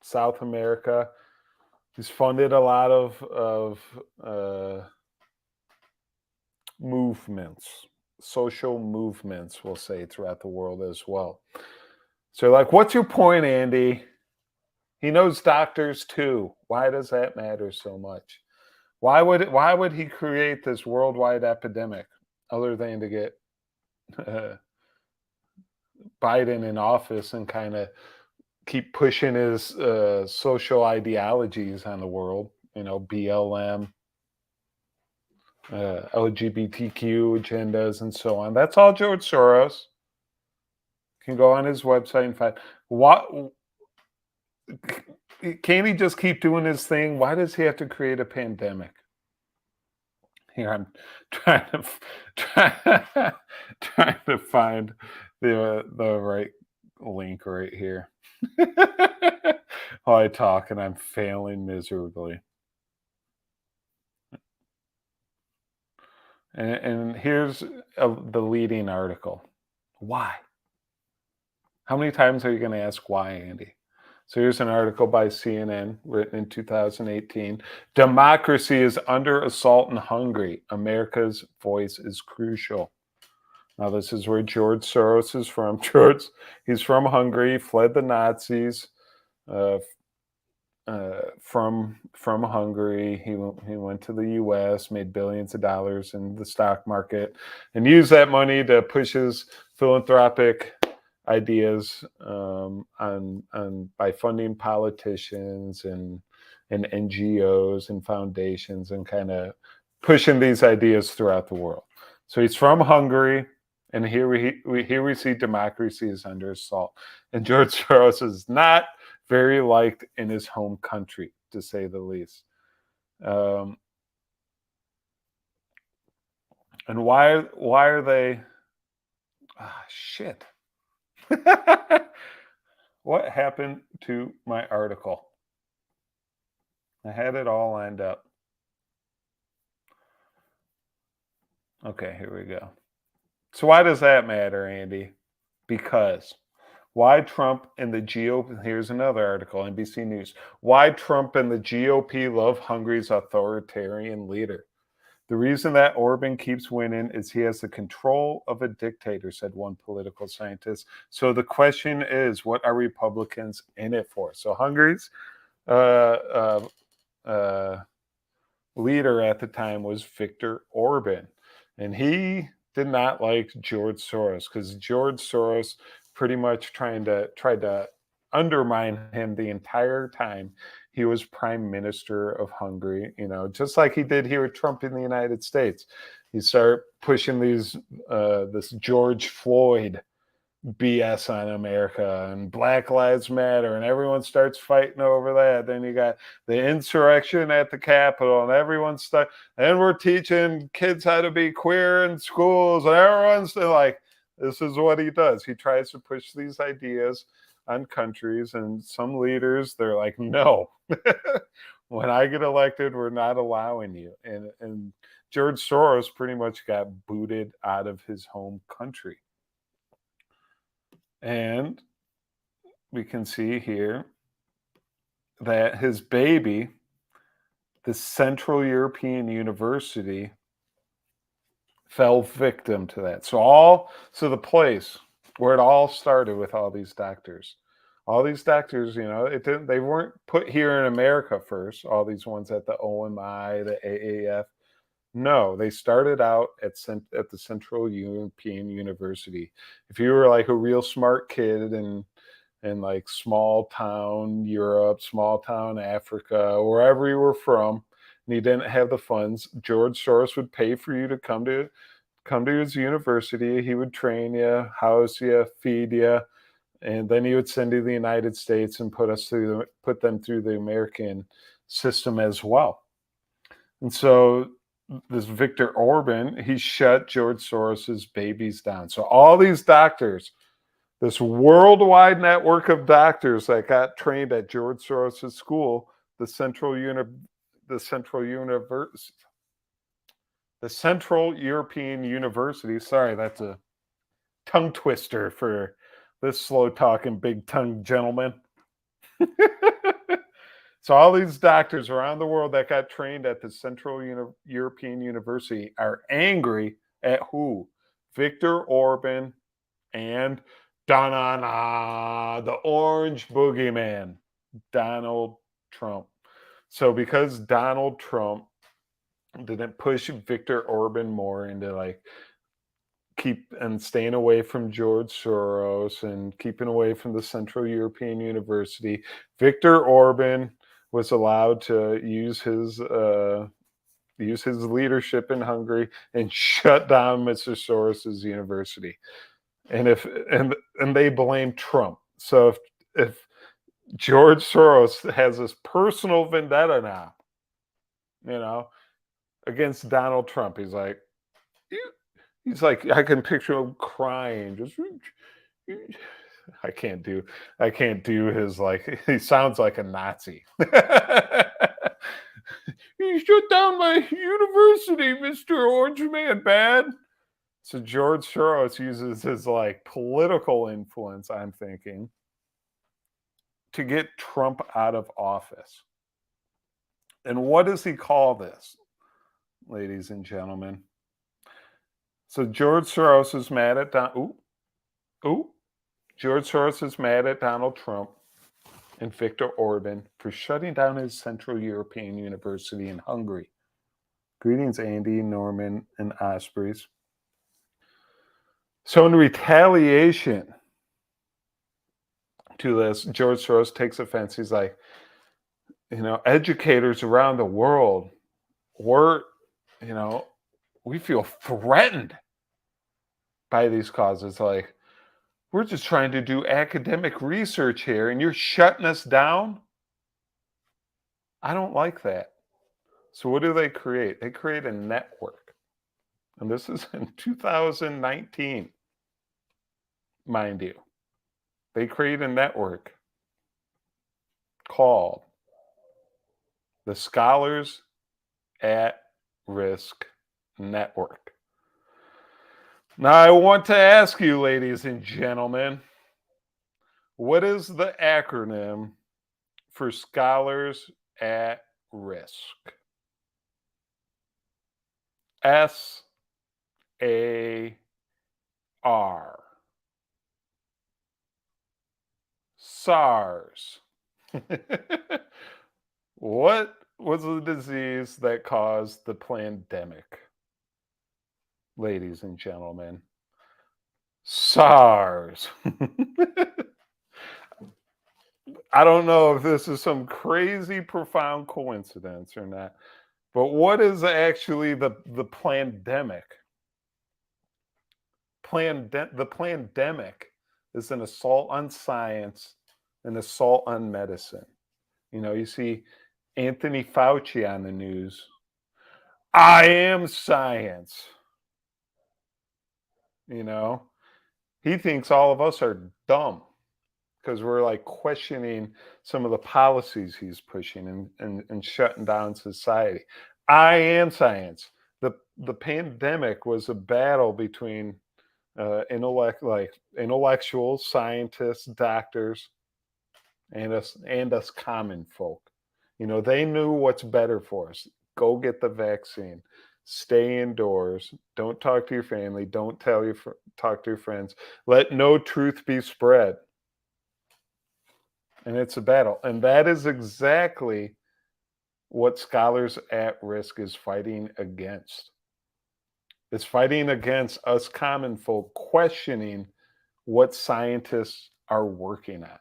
South America. He's funded a lot of movements, social movements, we'll say, throughout the world as well. So, like, what's your point, Andy? He knows doctors too. Why does that matter so much? Why would he create this worldwide epidemic other than to get Biden in office and kind of keep pushing his social ideologies on the world? You know, BLM, LGBTQ agendas, and so on. That's all George Soros. You can go on his website and find what. Can't he just keep doing his thing? Why does he have to create a pandemic? Here, I'm trying to find the right link right here. While I talk, and I'm failing miserably. And here's the leading article. Why? How many times are you going to ask why, Andy? So here's an article by CNN written in 2018. Democracy is under assault in Hungary. America's voice is crucial. Now, this is where George Soros is from. He's from Hungary, fled the Nazis from Hungary. He went to the U.S., made billions of dollars in the stock market, and used that money to push his philanthropic ideas by funding politicians and NGOs and foundations and kind of pushing these ideas throughout the world. So he's from Hungary, and here we see democracy is under assault. And George Soros is not very liked in his home country, to say the least. And why are they? Shit. What happened to my article? I had it all lined up. Okay, here we go. So why does that matter, Andy? Because why Trump and the GOP, here's another article, NBC News. Why Trump and the GOP love Hungary's authoritarian leader. The reason that Orban keeps winning is he has the control of a dictator, said one political scientist. So the question is, what are Republicans in it for? So Hungary's leader at the time was Viktor Orban. And he did not like George Soros because George Soros pretty much tried to undermine him the entire time he was prime minister of Hungary, you know, just like he did here with Trump in the United States. He started pushing this George Floyd BS on America and Black Lives Matter, and everyone starts fighting over that. Then you got the insurrection at the Capitol, and everyone's stuck. And we're teaching kids how to be queer in schools, and everyone's like, this is what he does. He tries to push these ideas on countries, and some leaders, they're like, no, when I get elected, we're not allowing you. And George Soros pretty much got booted out of his home country. And we can see here that his baby, the Central European University, fell victim to that. So the place where it all started with all these doctors, you know, they weren't put here in America first. All these ones at the OMI, the AAF. No, they started out at the Central European University. If you were like a real smart kid in like small town Europe, small town Africa, wherever you were from, and you didn't have the funds, George Soros would pay for you to come to his university. He would train you, house you, feed you, and then he would send you to the United States and put them through the American system as well. And so this Viktor Orban, he shut George Soros's babies down. So all these doctors, this worldwide network of doctors that got trained at George Soros's school, the Central European University. Sorry, that's a tongue twister for this slow talking, big tongued gentleman. So all these doctors around the world that got trained at the Central European University are angry at who? Viktor Orban and the orange boogeyman, Donald Trump. So because Donald Trump didn't push Viktor Orban more into like keep and staying away from George Soros and keeping away from the Central European University, Viktor Orban was allowed to use his leadership in Hungary and shut down Mr. Soros's university. And they blame Trump. So if George Soros has this personal vendetta now, against Donald Trump, he's like, I can picture him crying, just I can't do his like he sounds like a Nazi. You shut down my university, Mr. Orange Man Bad. So George Soros uses his like political influence, I'm thinking, to get Trump out of office. And what does he call this, ladies and gentlemen? So George Soros is mad at George Soros is mad at Donald Trump and Viktor Orban for shutting down his Central European University in Hungary. Greetings, Andy, Norman, and Ospreys. So in retaliation to this, George Soros takes offense. He's like, educators around the world, we feel threatened by these causes. Like, we're just trying to do academic research here and you're shutting us down? I don't like that. So what do they create? They create a network. And this is in 2019, mind you. They create a network called the Scholars at Risk Network. Now, I want to ask you, ladies and gentlemen, what is the acronym for Scholars at Risk? SAR. SARS. What was the disease that caused the plandemic? Ladies and gentlemen, SARS. I don't know if this is some crazy, profound coincidence or not, but what is actually the plandemic? The plandemic is an assault on science, an assault on medicine. You see Anthony Fauci on the news. I am science. He thinks all of us are dumb because we're like questioning some of the policies he's pushing and shutting down society. I am science. The pandemic was a battle between intellectuals, scientists, doctors, and us common folk. They knew what's better for us. Go get the vaccine. Stay indoors. Don't talk to your family. Don't talk to your friends. Let no truth be spread. And it's a battle. And that is exactly what Scholars at Risk is fighting against. It's fighting against us common folk questioning what scientists are working on.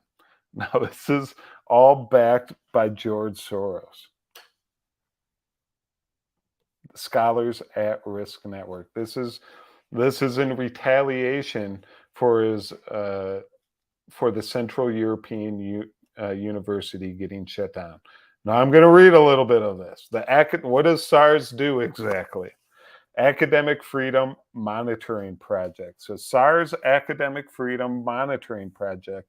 Now, this is all backed by George Soros. The Scholars at Risk Network. This is in retaliation for his for the Central European University getting shut down. Now, I'm going to read a little bit of this. What does SARS do exactly? Academic Freedom Monitoring Project. So SARS Academic Freedom Monitoring Project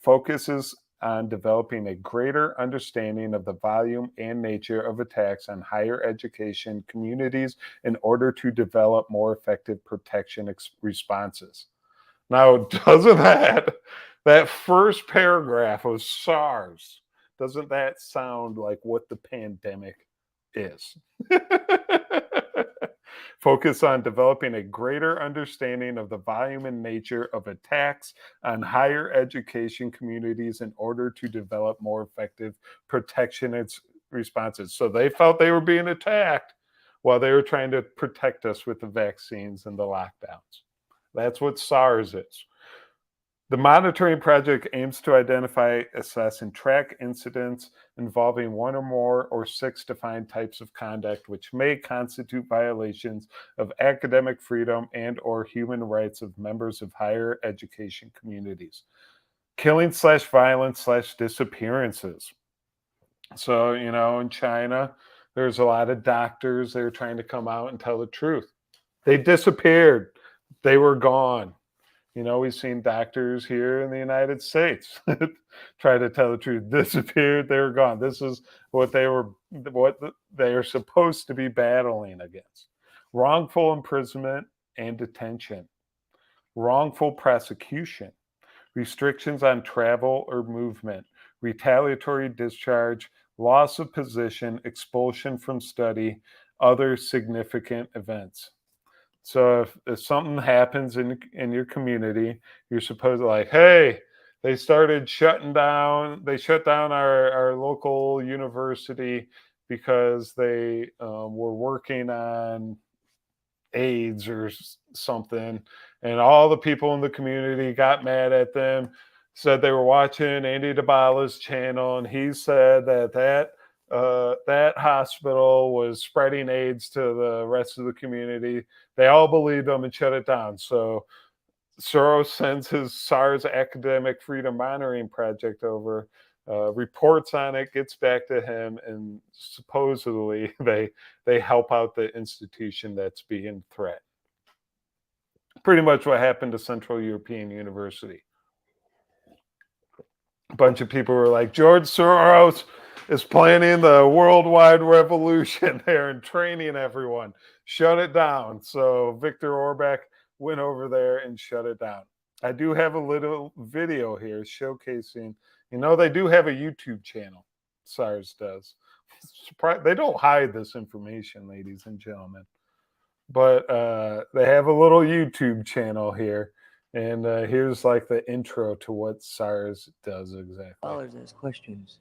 focuses on developing a greater understanding of the volume and nature of attacks on higher education communities in order to develop more effective protection responses. Now, doesn't that first paragraph of SARS Doesn't that sound like what the pandemic is? Focus on developing a greater understanding of the volume and nature of attacks on higher education communities in order to develop more effective protectionist responses. So they felt they were being attacked while they were trying to protect us with the vaccines and the lockdowns. That's what SARS is. The monitoring project aims to identify, assess, and track incidents involving one or more or 6 defined types of conduct which may constitute violations of academic freedom and or human rights of members of higher education communities. Killing/violence/disappearances. So, in China, there's a lot of doctors that are trying to come out and tell the truth. They disappeared. They were gone. We've seen doctors here in the United States try to tell the truth. Disappeared, they were gone. This is what they are supposed to be battling against. Wrongful imprisonment and detention, wrongful prosecution, restrictions on travel or movement, retaliatory discharge, loss of position, expulsion from study, other significant events. So if something happens in your community, you're supposed to hey, they shut down our local university because they were working on AIDS or something, and all the people in the community got mad at them, said they were watching Andy DeBala's channel, and he said that hospital was spreading AIDS to the rest of the community. They all believed him and shut it down. So Soros sends his SARS Academic Freedom Monitoring Project over, reports on it, gets back to him, and supposedly they help out the institution that's being threatened. Pretty much what happened to Central European University. A bunch of people were like, George Soros is planning the worldwide revolution there and training everyone. Shut it down. So Viktor Orban went over there and shut it down. I do have a little video here showcasing, they do have a YouTube channel. SARS does. They don't hide this information, ladies and gentlemen. But they have a little YouTube channel here. And here's the intro to what SARS does exactly. Scholars ask questions,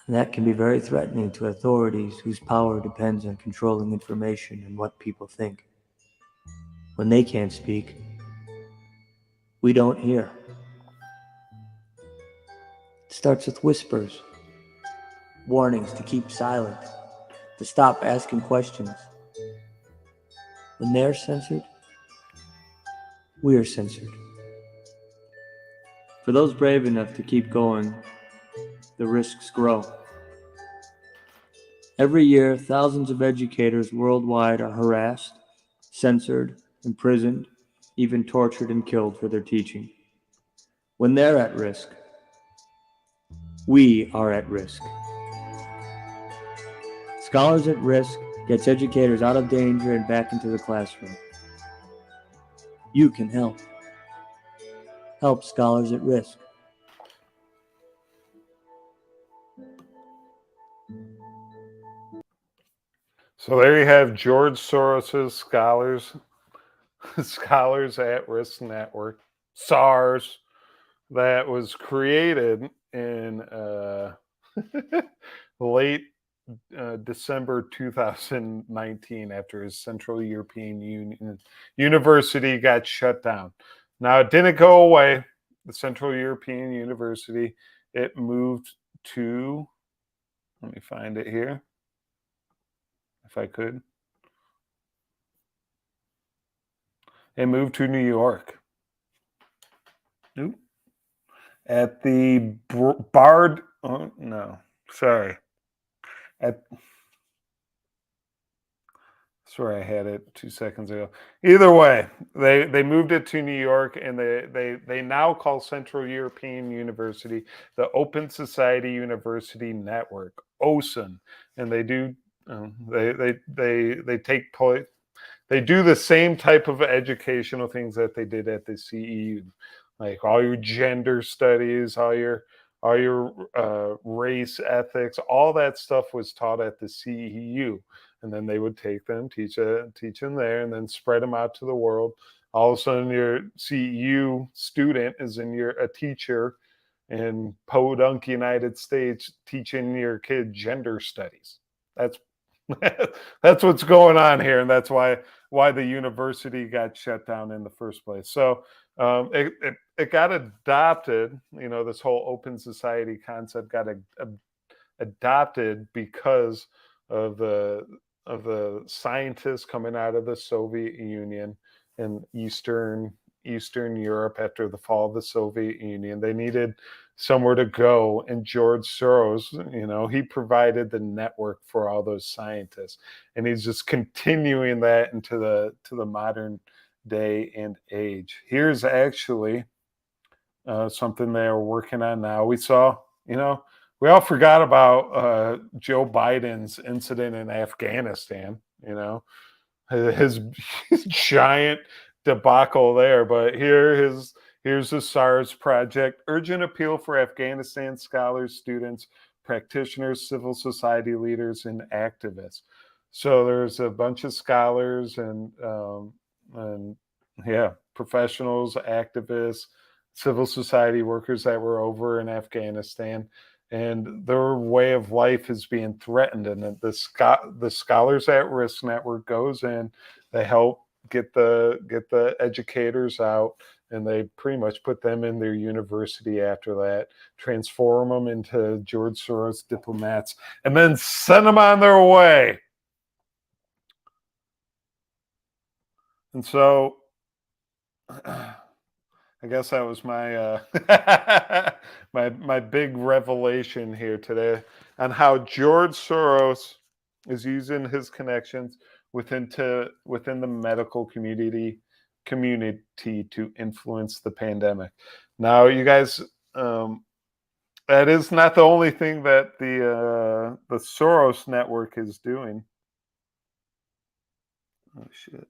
and that can be very threatening to authorities whose power depends on controlling information and what people think. When they can't speak, we don't hear. It starts with whispers, warnings to keep silent, to stop asking questions. When they're censored, we are censored. For those brave enough to keep going, the risks grow. Every year, thousands of educators worldwide are harassed, censored, imprisoned, even tortured and killed for their teaching. When they're at risk, we are at risk. Scholars at Risk gets educators out of danger and back into the classroom. You can help. Help Scholars at Risk. So there you have George Soros's Scholars at Risk Network, SARS, that was created in late December 2019 after his Central European University got shut down. Now, it didn't go away, the Central European University. It moved to, let me find it here, if I could. It moved to New York. Nope. At the Bard, oh, no, sorry. Sorry, I had it 2 seconds ago. Either way, they moved it to New York, and they now call Central European University the Open Society University Network, OSUN, and they do they do the same type of educational things that they did at the CEU, like all your gender studies, all your all your race, ethics, all that stuff was taught at the CEU. And then they would take them, teach them there, and then spread them out to the world. All of a sudden, your CEU student is a teacher in Podunk, United States, teaching your kid gender studies. That's that's what's going on here, and that's why the university got shut down in the first place. So it got adopted. This whole open society concept got adopted because of the scientists coming out of the Soviet Union and Eastern Europe after the fall of the Soviet Union. They needed somewhere to go, and George Soros, he provided the network for all those scientists, and he's just continuing that into the modern day and age. Here's actually something they're working on now. We saw, we all forgot about Joe Biden's incident in Afghanistan, his giant debacle there. But here's the SARS project: urgent appeal for Afghanistan scholars, students, practitioners, civil society leaders, and activists. So there's a bunch of scholars and professionals, activists, civil society workers that were over in Afghanistan, and their way of life is being threatened. And the Scholars at Risk Network goes in, they help get the educators out, and they pretty much put them in their university after that, transform them into George Soros diplomats, and then send them on their way. And so I guess that was my my big revelation here today on how George Soros is using his connections within the medical community to influence the pandemic. Now, you guys, that is not the only thing that the Soros network is doing. Oh shit.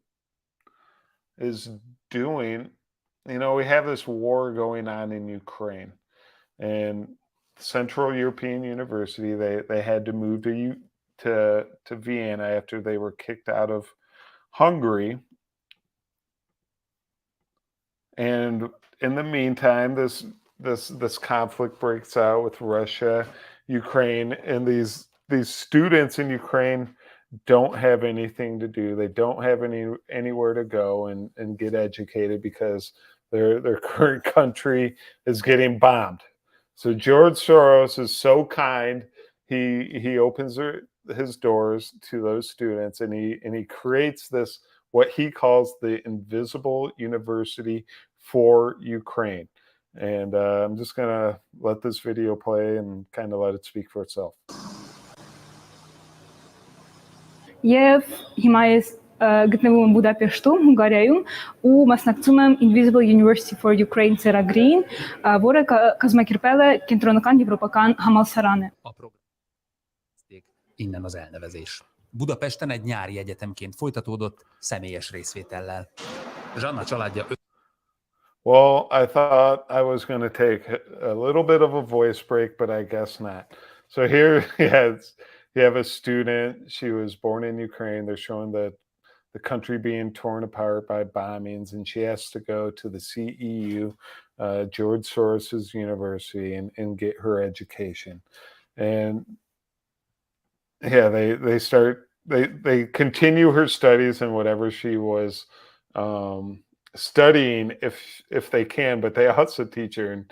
Is doing. We have this war going on in Ukraine, and Central European University, they had to move to Vienna after they were kicked out of Hungary. And in the meantime, this conflict breaks out with Russia, Ukraine, and these students in Ukraine don't have anything to do. They don't have anywhere to go and get educated because their current country is getting bombed. So George Soros is so kind. He opens his doors to those students, and he creates this, what he calls the invisible university for Ukraine. And I'm just gonna let this video play and kind of let it speak for itself. Եվ հիմա ես գտնվում եմ Բուդապեշտում, Հունգարիայում, ու մասնակցում եմ Invisible University for Ukraine ծրագրին, որը կազմակերպել է Կենտրոնական Եվրոպական Համալսարանը. Innen az elnevezés. Budapesten egy nyári egyetemként folytatódott személyes részvétellel. Zsanna családja... Well, I thought I was going to take a little bit of a voice break, but I guess not. So here you have a student. She was born in Ukraine. They're showing the country being torn apart by bombings, and she has to go to the CEU, George Soros's university, and get her education. And yeah, they continue her studies and whatever she was studying if they can, but they also teach her in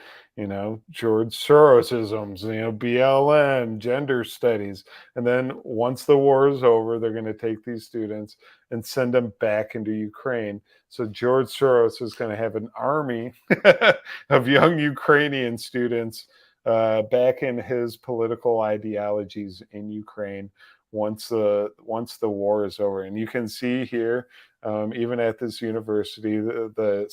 George Sorosisms, BLM, gender studies. And then once the war is over, they're going to take these students and send them back into Ukraine. So George Soros is going to have an army of young Ukrainian students back in his political ideologies in Ukraine once the war is over. And you can see here, even at this university, the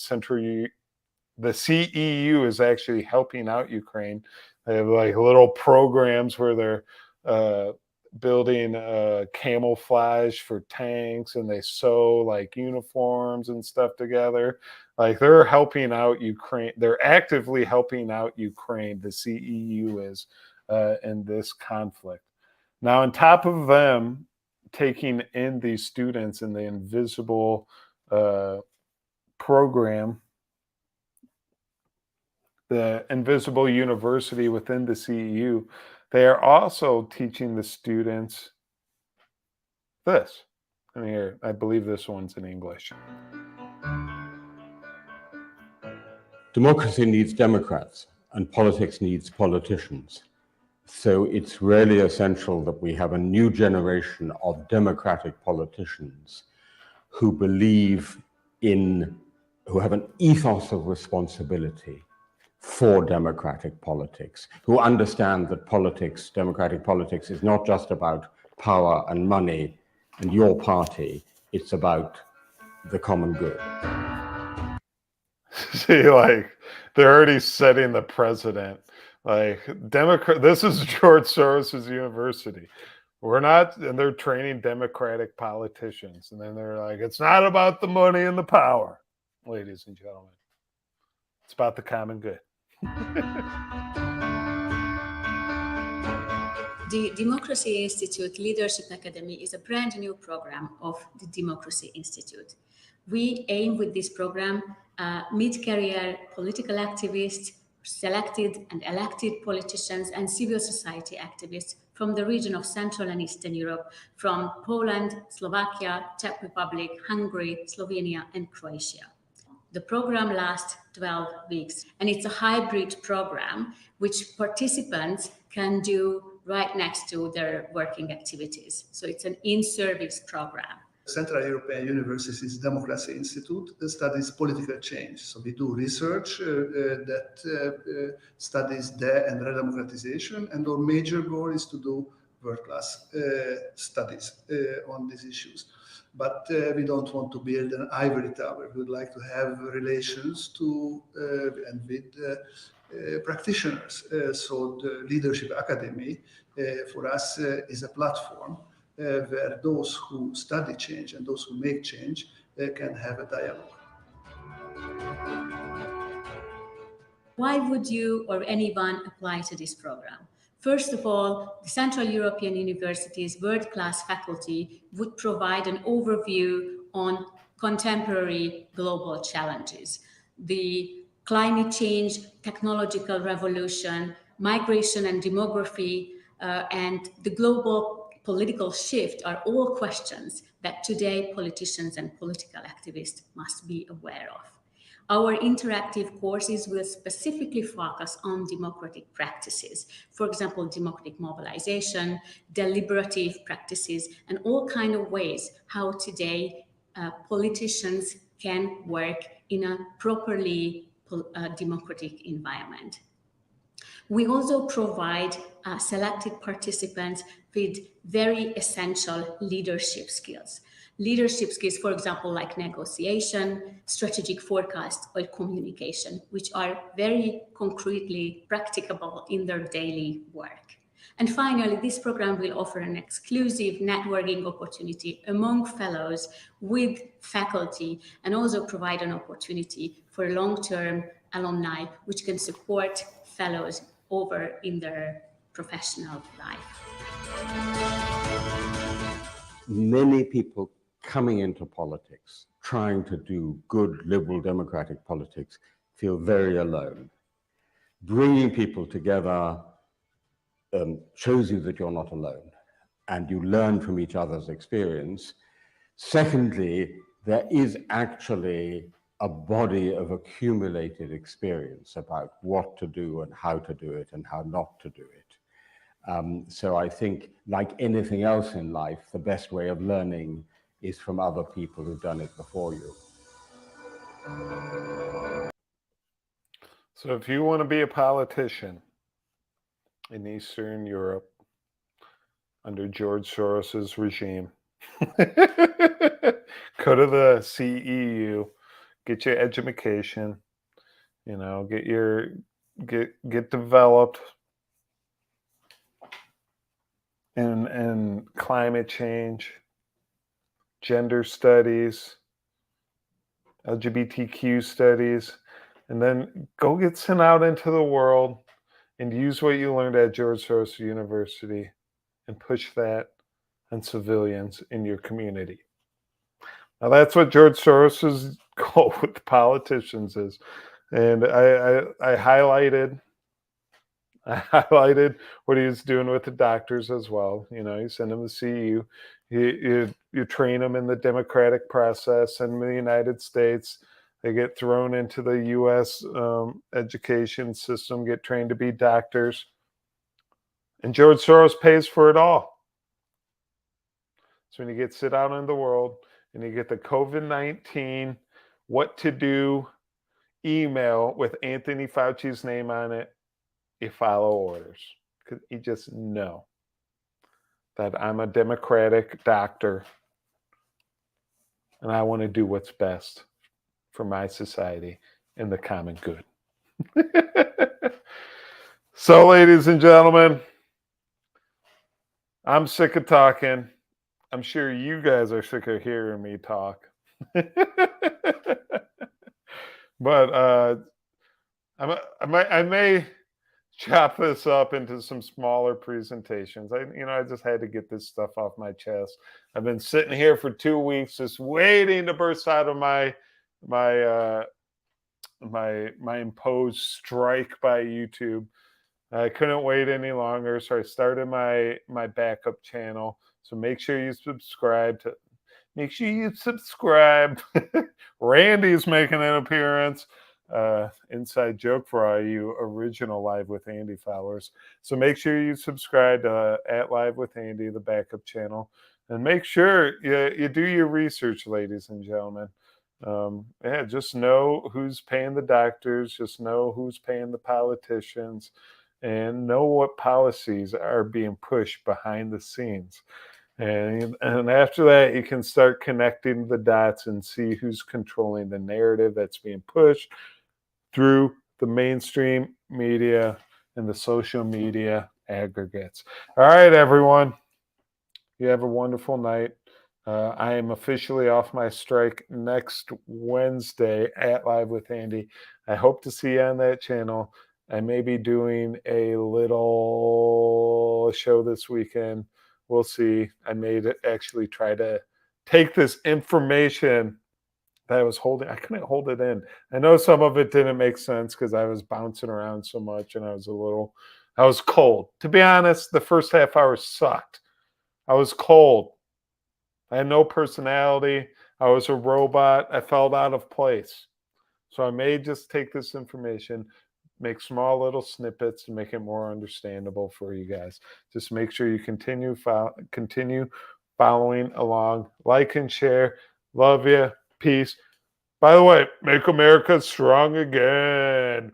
CEU is actually helping out Ukraine. They have like little programs where they're building camouflage for tanks, and they sew like uniforms and stuff together. Like they're helping out Ukraine. They're actively helping out Ukraine. The CEU is in this conflict. Now, on top of them taking in these students in the invisible program, the invisible university within the CEU, they are also teaching the students this. And here, I believe this one's in English. Democracy needs Democrats, and politics needs politicians. So it's really essential that we have a new generation of democratic politicians who believe in, who have an ethos of responsibility for democratic politics, who understand that politics, democratic politics, is not just about power and money and your party, it's about the common good. See, like they're already setting the precedent. Like this is George Soros' university. We're not, and they're training democratic politicians. And then they're like, it's not about the money and the power, ladies and gentlemen. It's about the common good. The Democracy Institute Leadership Academy is a brand new program of the Democracy Institute. We aim with this program mid-career political activists, selected and elected politicians, and civil society activists from the region of Central and Eastern Europe, from Poland, Slovakia, Czech Republic, Hungary, Slovenia, and Croatia. The program lasts 12 weeks, and it's a hybrid program which participants can do right next to their working activities. So it's an in-service program. Central European University's Democracy Institute studies political change. So we do research that studies the and redemocratization, and our major goal is to do world-class studies on these issues. But we don't want to build an ivory tower. We would like to have relations to and with practitioners. So the Leadership Academy for us is a platform where those who study change and those who make change can have a dialogue. Why would you or anyone apply to this program? First of all, the Central European University's world-class faculty would provide an overview on contemporary global challenges. The climate change, technological revolution, migration and demography, and the global political shift are all questions that today politicians and political activists must be aware of. Our interactive courses will specifically focus on democratic practices, for example, democratic mobilization, deliberative practices, and all kinds of ways how today politicians can work in a properly democratic environment. We also provide selected participants with very essential leadership skills. Leadership skills, for example, like negotiation, strategic forecast, or communication, which are very concretely practicable in their daily work. And finally, this program will offer an exclusive networking opportunity among fellows with faculty, and also provide an opportunity for long-term alumni, which can support fellows over in their professional life. Many people coming into politics, trying to do good liberal democratic politics, feel very alone. Bringing people together shows you that you're not alone, and you learn from each other's experience. Secondly, there is actually a body of accumulated experience about what to do and how to do it and how not to do it. So I think, like anything else in life, the best way of learning is from other people who've done it before you. So if you want to be a politician in Eastern Europe under George Soros' regime, go to the CEU, get your education, you know, get developed in climate change, gender studies, LGBTQ studies, and then go get sent out into the world and use what you learned at George Soros University and push that on civilians in your community. Now that's what George Soros's goal with the politicians is. And I highlighted what he was doing with the doctors as well. You know, you send them to see you. You train them in the democratic process in the United States. They get thrown into the U.S. Education system, get trained to be doctors. And George Soros pays for it all. So when you get sit out in the world and you get the COVID-19 what to do email with Anthony Fauci's name on it, you follow orders. Because you just know that I'm a democratic doctor and I want to do what's best for my society and the common good. So, ladies and gentlemen, I'm sick of talking. I'm sure you guys are sick of hearing me talk. But I may chop this up into some smaller presentations. I just had to get this stuff off my chest. I've been sitting here for 2 weeks just waiting to burst out of my imposed strike by YouTube. I couldn't wait any longer, so I started my backup channel. So make sure you subscribe. Randy's making an appearance. Inside joke for all you original Live with Andy followers. So make sure you subscribe to at Live with Andy, the backup channel, and make sure you do your research, ladies and gentlemen. Just know who's paying the doctors, just know who's paying the politicians, and know what policies are being pushed behind the scenes. And after that, you can start connecting the dots and see who's controlling the narrative that's being pushed through the mainstream media and the social media aggregates. All right, everyone. You have a wonderful night. I am officially off my strike next Wednesday at Live with Andy. I hope to see you on that channel. I may be doing a little show this weekend. We'll see. I may actually try to take this information that I was holding. I couldn't hold it in. I know some of it didn't make sense because I was bouncing around so much and I was cold. To be honest, the first half hour sucked. I was cold. I had no personality. I was a robot. I felt out of place. So I may just take this information, make small little snippets to make it more understandable for you guys. Just make sure you continue following along. Like and share. Love you. Peace. By the way, make America strong again.